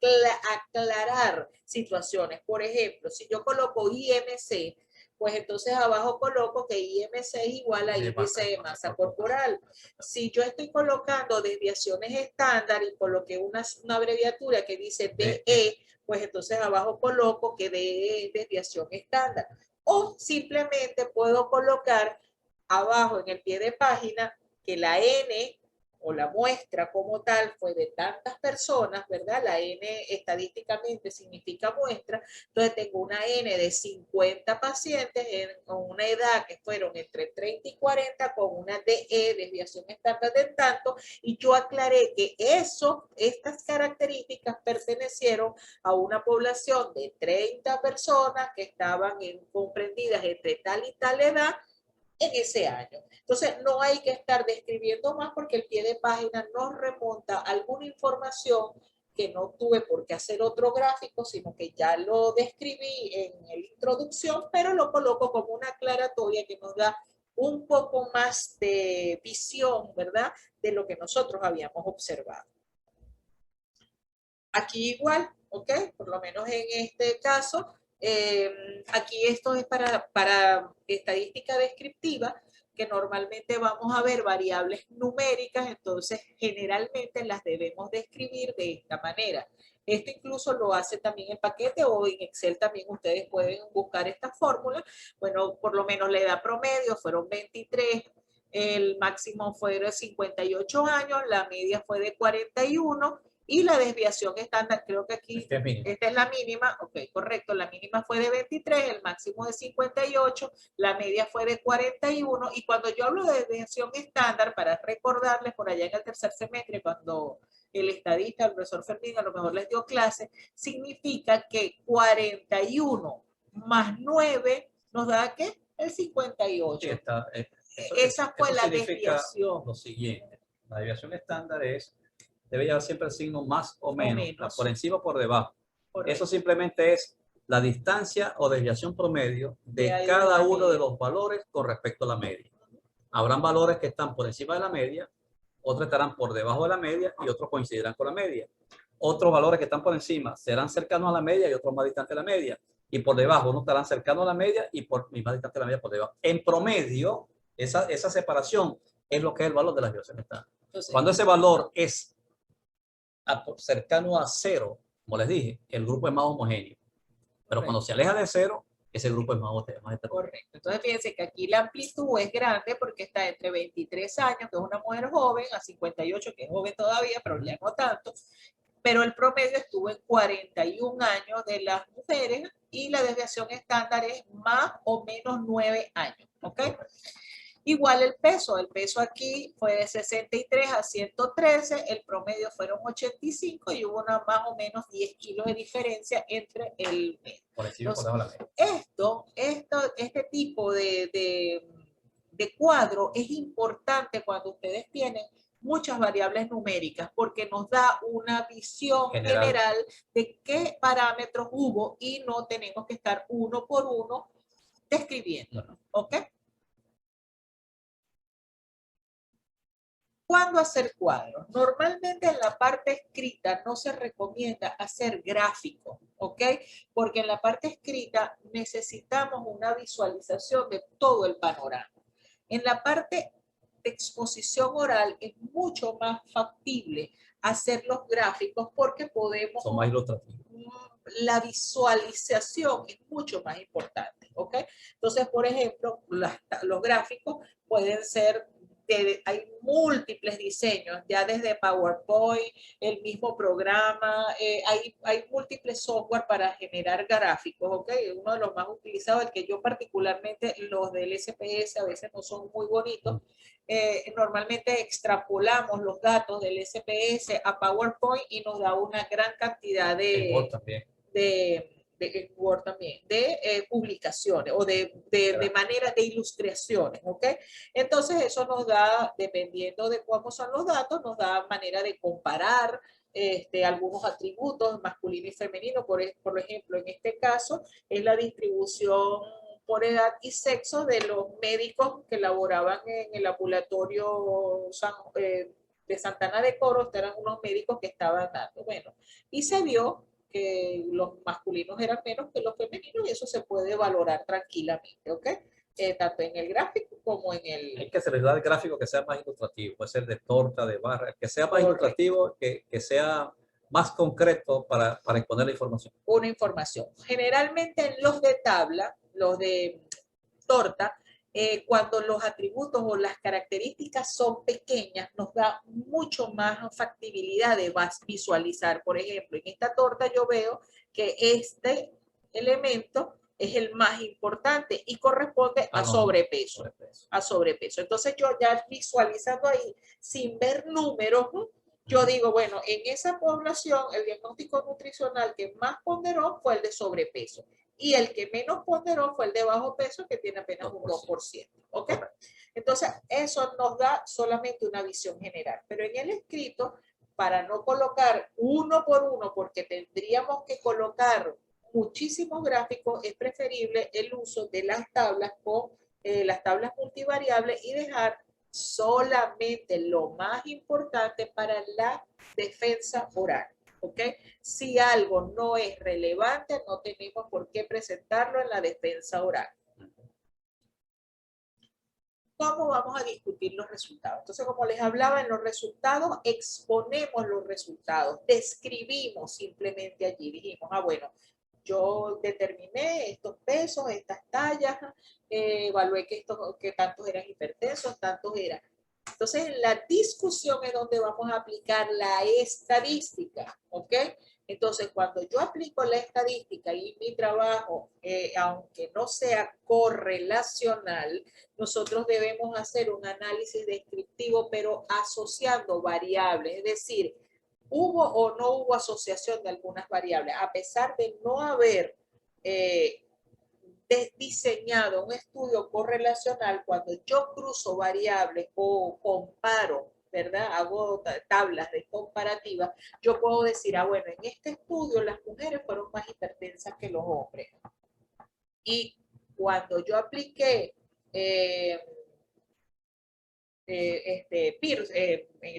aclarar situaciones. Por ejemplo, si yo coloco IMC, pues entonces abajo coloco que IMC es igual a índice de masa corporal. Si yo estoy colocando desviaciones estándar y coloqué una abreviatura que dice DE, pues entonces abajo coloco que DE es desviación estándar. O simplemente puedo colocar abajo en el pie de página que la N o la muestra como tal fue de tantas personas, ¿verdad? La N estadísticamente significa muestra, entonces tengo una N de 50 pacientes con una edad que fueron entre 30 y 40 con una DE, desviación estándar de tanto, y yo aclaré que estas características pertenecieron a una población de 30 personas que estaban comprendidas entre tal y tal edad en ese año. Entonces, no hay que estar describiendo más porque el pie de página nos remonta a alguna información que no tuve por qué hacer otro gráfico, sino que ya lo describí en la introducción, pero lo coloco como una aclaratoria que nos da un poco más de visión, ¿verdad?, de lo que nosotros habíamos observado. Aquí igual, ¿ok? Por lo menos en este caso, aquí esto es para estadística descriptiva, que normalmente vamos a ver variables numéricas, entonces generalmente las debemos de escribir de esta manera. Esto incluso lo hace también el paquete o en Excel también ustedes pueden buscar esta fórmula. Bueno, por lo menos la edad promedio fueron 23, el máximo fue de 58 años, la media fue de 41 y la desviación estándar, creo que aquí, esta es la mínima, ok, correcto, la mínima fue de 23, el máximo de 58, la media fue de 41 y cuando yo hablo de desviación estándar, para recordarles por allá en el tercer semestre, cuando el estadista, el profesor Fermín, a lo mejor les dio clase, significa que 41 más 9 nos da, ¿qué? El 58. Sí, Esa fue la desviación. Lo siguiente, la desviación estándar debe llevar siempre el signo más o menos. Por encima o por debajo. Correcto. Eso simplemente es la distancia o desviación promedio de cada uno de los valores con respecto a la media. Habrán valores que están por encima de la media, otros estarán por debajo de la media y otros coincidirán con la media. Otros valores que están por encima serán cercanos a la media y otros más distantes de la media. Y por debajo unos estarán cercanos a la media y más distantes de la media por debajo. En promedio, esa separación es lo que es el valor de la desviación estándar. Cuando ese valor es cercano a cero, como les dije, el grupo es más homogéneo. Pero cuando se aleja de cero, ese grupo es más heterogéneo. Correcto. Entonces fíjense que aquí la amplitud es grande porque está entre 23 años, que es una mujer joven, a 58, que es joven todavía, pero ya no tanto. Pero el promedio estuvo en 41 años de las mujeres y la desviación estándar es más o menos 9 años. ¿Ok? Igual el peso aquí fue de 63 a 113, el promedio fueron 85 y hubo una más o menos 10 kilos de diferencia entre el medio. Este tipo de cuadro es importante cuando ustedes tienen muchas variables numéricas porque nos da una visión general de qué parámetros hubo y no tenemos que estar uno por uno describiéndolo. ¿Ok? ¿Cuándo hacer cuadros? Normalmente en la parte escrita no se recomienda hacer gráficos, ¿ok? Porque en la parte escrita necesitamos una visualización de todo el panorama. En la parte de exposición oral es mucho más factible hacer los gráficos porque podemos... Son más ilustrativos. La visualización es mucho más importante, ¿ok? Entonces, por ejemplo, los gráficos pueden ser... hay múltiples diseños, ya desde PowerPoint, el mismo programa, hay múltiples software para generar gráficos, ¿ok? Uno de los más utilizados, el que yo particularmente, los del SPS a veces no son muy bonitos. Normalmente extrapolamos los datos del SPS a PowerPoint y nos da una gran cantidad de... Word también. En Word también, de publicaciones o de manera de ilustraciones, ¿ok? Entonces eso nos da, dependiendo de cómo son los datos, nos da manera de comparar algunos atributos masculino y femenino. Por ejemplo, en este caso es la distribución por edad y sexo de los médicos que laboraban en el ambulatorio de Santana de Coro. Eran unos médicos que estaban dando, bueno, y se vio que los masculinos eran menos que los femeninos y eso se puede valorar tranquilamente, ¿ok? Tanto en el gráfico como en el... Es que se les da el gráfico que sea más ilustrativo, puede ser de torta, de barra, que sea más ilustrativo, que sea más concreto para exponer la información. Una información. Generalmente en los de tabla, los de torta, cuando los atributos o las características son pequeñas, nos da mucho más factibilidad de visualizar. Por ejemplo, en esta torta yo veo que este elemento es el más importante y corresponde a sobrepeso. A sobrepeso. Entonces yo ya visualizando ahí, sin ver números, yo digo, bueno, en esa población el diagnóstico nutricional que más ponderó fue el de sobrepeso. Y el que menos ponderó fue el de bajo peso, que tiene apenas un 2%. ¿Ok? Entonces, eso nos da solamente una visión general. Pero en el escrito, para no colocar uno por uno, porque tendríamos que colocar muchísimos gráficos, es preferible el uso de las tablas con las tablas multivariables y dejar solamente lo más importante para la defensa oral. ¿Ok? Si algo no es relevante, no tenemos por qué presentarlo en la defensa oral. ¿Cómo vamos a discutir los resultados? Entonces, como les hablaba, en los resultados exponemos los resultados, describimos simplemente allí, dijimos, bueno, yo determiné estos pesos, estas tallas, evalué que tantos eran hipertensos, tantos eran. Entonces, en la discusión es donde vamos a aplicar la estadística, ¿ok? Entonces, cuando yo aplico la estadística y mi trabajo, aunque no sea correlacional, nosotros debemos hacer un análisis descriptivo, pero asociando variables, es decir, hubo o no hubo asociación de algunas variables, a pesar de no haber diseñado un estudio correlacional. Cuando yo cruzo variables o comparo, ¿verdad? Hago tablas de comparativa, yo puedo decir, bueno, en este estudio las mujeres fueron más hipertensas que los hombres. Y cuando yo apliqué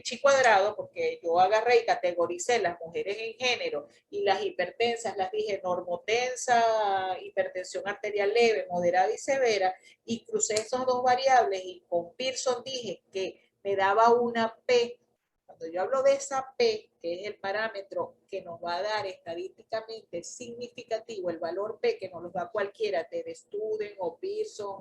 chi cuadrado, porque yo agarré y categoricé las mujeres en género y las hipertensas las dije normotensa, hipertensión arterial leve, moderada y severa, y crucé esas dos variables y con Pearson dije que me daba una P. Cuando yo hablo de esa P, que es el parámetro que nos va a dar estadísticamente significativo, el valor P que nos lo da cualquiera, Ted Student o Pearson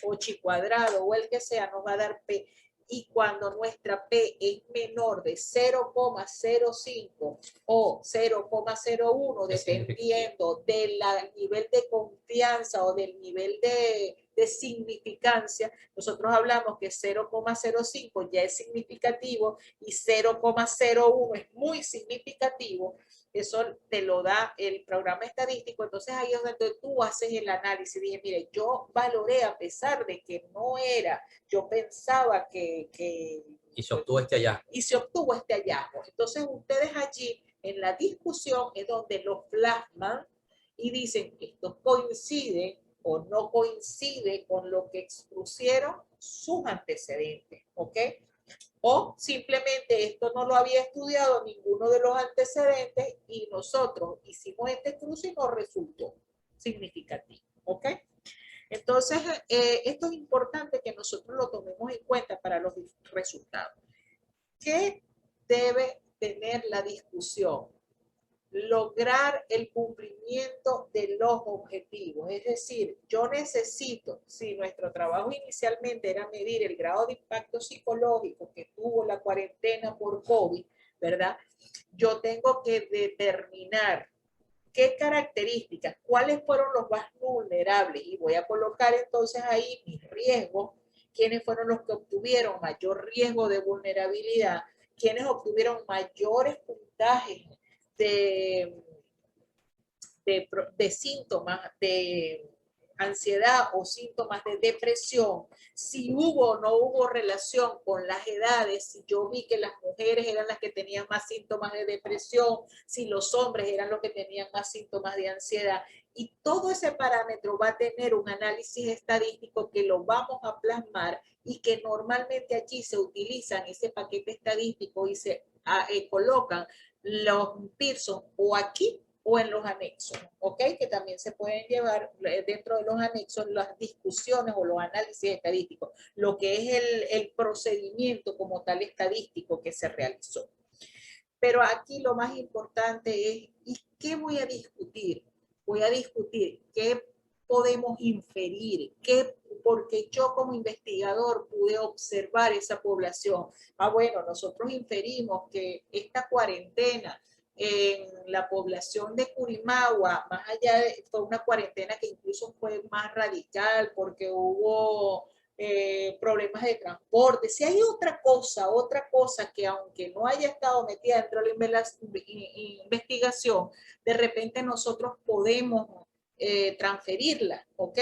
o chi cuadrado o el que sea, nos va a dar P. Y cuando nuestra P es menor de 0,05 o 0,01, dependiendo del nivel de confianza o del nivel de significancia, nosotros hablamos que 0,05 ya es significativo y 0,01 es muy significativo. Eso te lo da el programa estadístico. Entonces ahí es donde tú haces el análisis. Dije, mire, yo valoré a pesar de que no era, yo pensaba que y se obtuvo este hallazgo. Y se obtuvo este hallazgo. Entonces ustedes allí en la discusión es donde lo plasman y dicen, esto coincide o no coincide con lo que expusieron sus antecedentes, ¿ok? O simplemente esto no lo había estudiado ninguno de los antecedentes y nosotros hicimos este cruce y nos resultó significativo, ¿ok? Entonces, esto es importante que nosotros lo tomemos en cuenta para los resultados. ¿Qué debe tener la discusión? Lograr el cumplimiento de los objetivos. Es decir, yo necesito, si nuestro trabajo inicialmente era medir el grado de impacto psicológico que tuvo la cuarentena por COVID, ¿verdad? Yo tengo que determinar qué características, cuáles fueron los más vulnerables y voy a colocar entonces ahí mis riesgos, quiénes fueron los que obtuvieron mayor riesgo de vulnerabilidad, quiénes obtuvieron mayores puntajes de síntomas de ansiedad o síntomas de depresión, si hubo o no hubo relación con las edades, si yo vi que las mujeres eran las que tenían más síntomas de depresión, si los hombres eran los que tenían más síntomas de ansiedad. Y todo ese parámetro va a tener un análisis estadístico que lo vamos a plasmar y que normalmente allí se utilizan ese paquete estadístico y se colocan los Pearson o aquí o en los anexos, ¿ok? Que también se pueden llevar dentro de los anexos las discusiones o los análisis estadísticos, lo que es el procedimiento como tal estadístico que se realizó. Pero aquí lo más importante es, ¿y qué voy a discutir? Voy a discutir qué podemos inferir, porque yo como investigador pude observar esa población. Bueno, nosotros inferimos que esta cuarentena en la población de Curimagua, más allá fue una cuarentena que incluso fue más radical porque hubo problemas de transporte. Si hay otra cosa que aunque no haya estado metida dentro de la investigación, de repente nosotros podemos transferirla, ¿ok?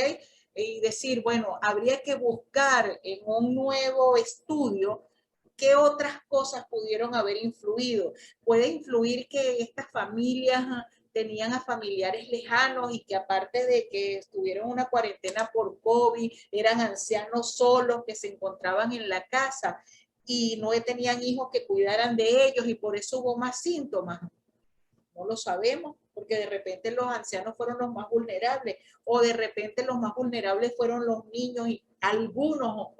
Y decir, bueno, habría que buscar en un nuevo estudio qué otras cosas pudieron haber influido. Puede influir que estas familias tenían a familiares lejanos y que aparte de que estuvieron en una cuarentena por COVID, eran ancianos solos que se encontraban en la casa y no tenían hijos que cuidaran de ellos y por eso hubo más síntomas. No lo sabemos, porque de repente los ancianos fueron los más vulnerables o de repente los más vulnerables fueron los niños y algunos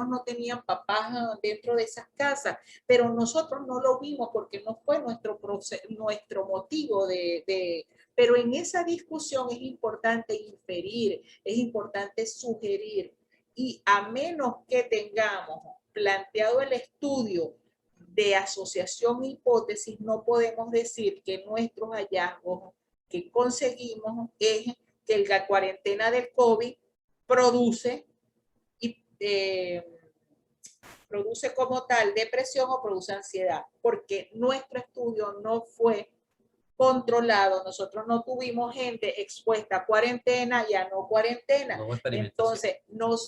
no tenían papás dentro de esas casas, pero nosotros no lo vimos porque no fue nuestro motivo pero en esa discusión es importante inferir, es importante sugerir, y a menos que tengamos planteado el estudio de asociación e hipótesis, no podemos decir que nuestros hallazgos que conseguimos es que la cuarentena del COVID produce produce como tal depresión o produce ansiedad, porque nuestro estudio no fue controlado, nosotros no tuvimos gente expuesta a cuarentena y a no cuarentena. No Entonces,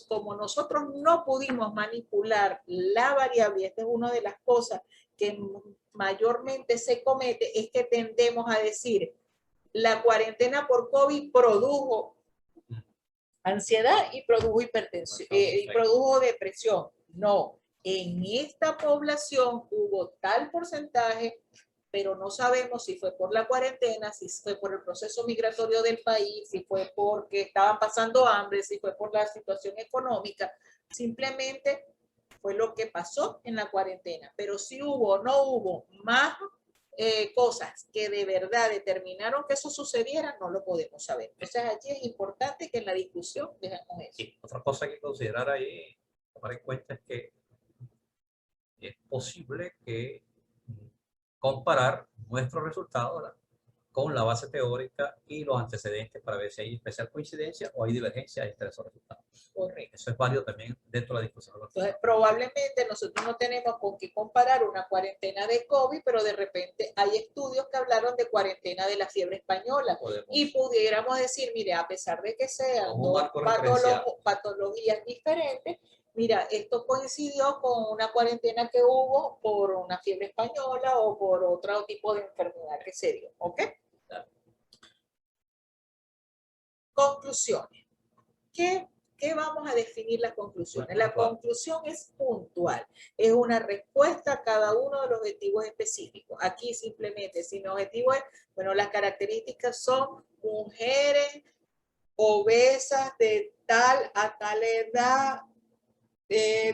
como nosotros no pudimos manipular la variable, esta es una de las cosas que mayormente se comete, es que tendemos a decir, la cuarentena por COVID produjo ansiedad y produjo hipertensión, y produjo depresión. No, en esta población hubo tal porcentaje, pero no sabemos si fue por la cuarentena, si fue por el proceso migratorio del país, si fue porque estaban pasando hambre, si fue por la situación económica. Simplemente fue lo que pasó en la cuarentena. Pero si hubo o no hubo más cosas que de verdad determinaron que eso sucediera, no lo podemos saber. Entonces allí es importante que en la discusión dejemos eso. Sí, otra cosa que considerar ahí, tomar en cuenta es que es posible que comparar nuestros resultados, ¿verdad?, con la base teórica y los antecedentes para ver si hay especial coincidencia o hay divergencia entre esos resultados. Correcto. Eso es válido también dentro de la discusión. Entonces, probablemente nosotros no tenemos con qué comparar una cuarentena de COVID, pero de repente hay estudios que hablaron de cuarentena de la fiebre española. Y pudiéramos decir, mire, a pesar de que sean dos patologías diferentes, mira, esto coincidió con una cuarentena que hubo por una fiebre española o por otro tipo de enfermedad que se dio. ¿Ok? Conclusiones. ¿Qué vamos a definir las conclusiones? La conclusión es puntual, es una respuesta a cada uno de los objetivos específicos. Aquí simplemente, si mi objetivo es, bueno, las características son mujeres obesas de tal a tal edad,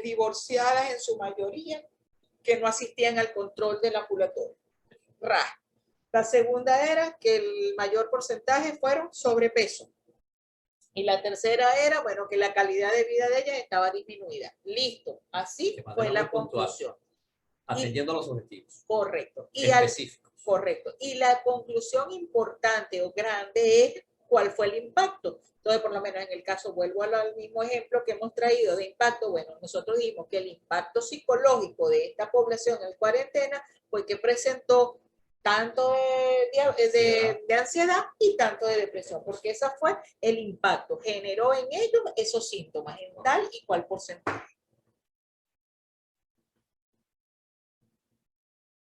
divorciadas en su mayoría, que no asistían al control del ambulatorio. La segunda era que el mayor porcentaje fueron sobrepeso. Y la tercera era, bueno, que la calidad de vida de ellas estaba disminuida. Listo. Así fue la conclusión. Atendiendo a los objetivos. Correcto. Específicos. Correcto. Y la conclusión importante o grande es cuál fue el impacto. Entonces, por lo menos en el caso, vuelvo al mismo ejemplo que hemos traído de impacto. Bueno, nosotros dijimos que el impacto psicológico de esta población en cuarentena fue que presentó tanto de ansiedad y tanto de depresión, porque ese fue el impacto, generó en ellos esos síntomas, en tal y cual porcentaje.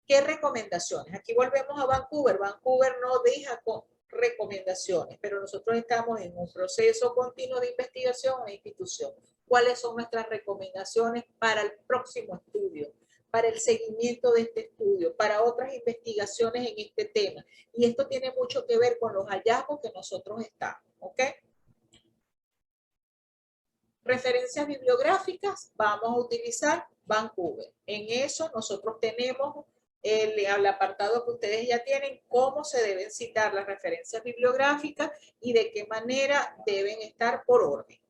¿Qué recomendaciones? Aquí volvemos a Vancouver. Vancouver no deja con recomendaciones, pero nosotros estamos en un proceso continuo de investigación en la institución. ¿Cuáles son nuestras recomendaciones para el próximo estudio? Para el seguimiento de este estudio, para otras investigaciones en este tema. Y esto tiene mucho que ver con los hallazgos que nosotros estamos, ¿ok? Referencias bibliográficas, vamos a utilizar Vancouver. En eso nosotros tenemos el apartado que ustedes ya tienen, cómo se deben citar las referencias bibliográficas y de qué manera deben estar por orden.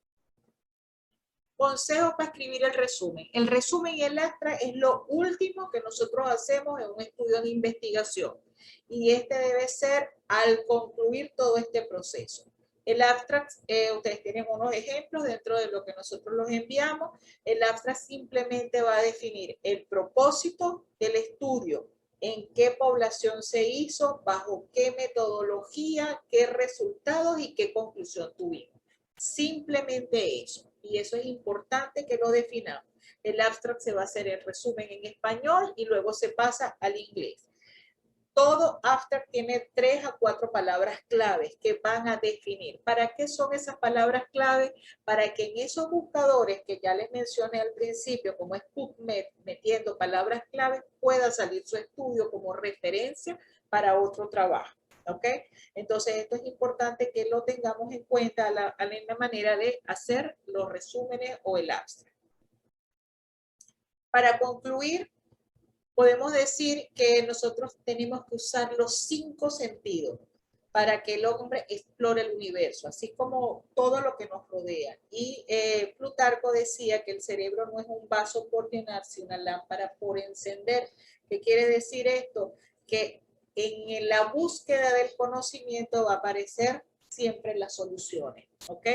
Consejos para escribir el resumen. El resumen y el abstract es lo último que nosotros hacemos en un estudio de investigación. Y este debe ser al concluir todo este proceso. El abstract, ustedes tienen unos ejemplos dentro de lo que nosotros los enviamos. El abstract simplemente va a definir el propósito del estudio, en qué población se hizo, bajo qué metodología, qué resultados y qué conclusión tuvimos. Simplemente eso. Y eso es importante que lo definamos. El abstract se va a hacer el resumen en español y luego se pasa al inglés. Todo abstract tiene 3 a 4 palabras claves que van a definir. ¿Para qué son esas palabras claves? Para que en esos buscadores que ya les mencioné al principio, como es PubMed, metiendo palabras claves, pueda salir su estudio como referencia para otro trabajo. ¿Ok? Entonces, esto es importante que lo tengamos en cuenta a la manera de hacer los resúmenes o el abstract. Para concluir, podemos decir que nosotros tenemos que usar los 5 sentidos para que el hombre explore el universo, así como todo lo que nos rodea. Y Plutarco decía que el cerebro no es un vaso por llenar, sino una lámpara por encender. ¿Qué quiere decir esto? Que en la búsqueda del conocimiento va a aparecer siempre las soluciones, ¿ok?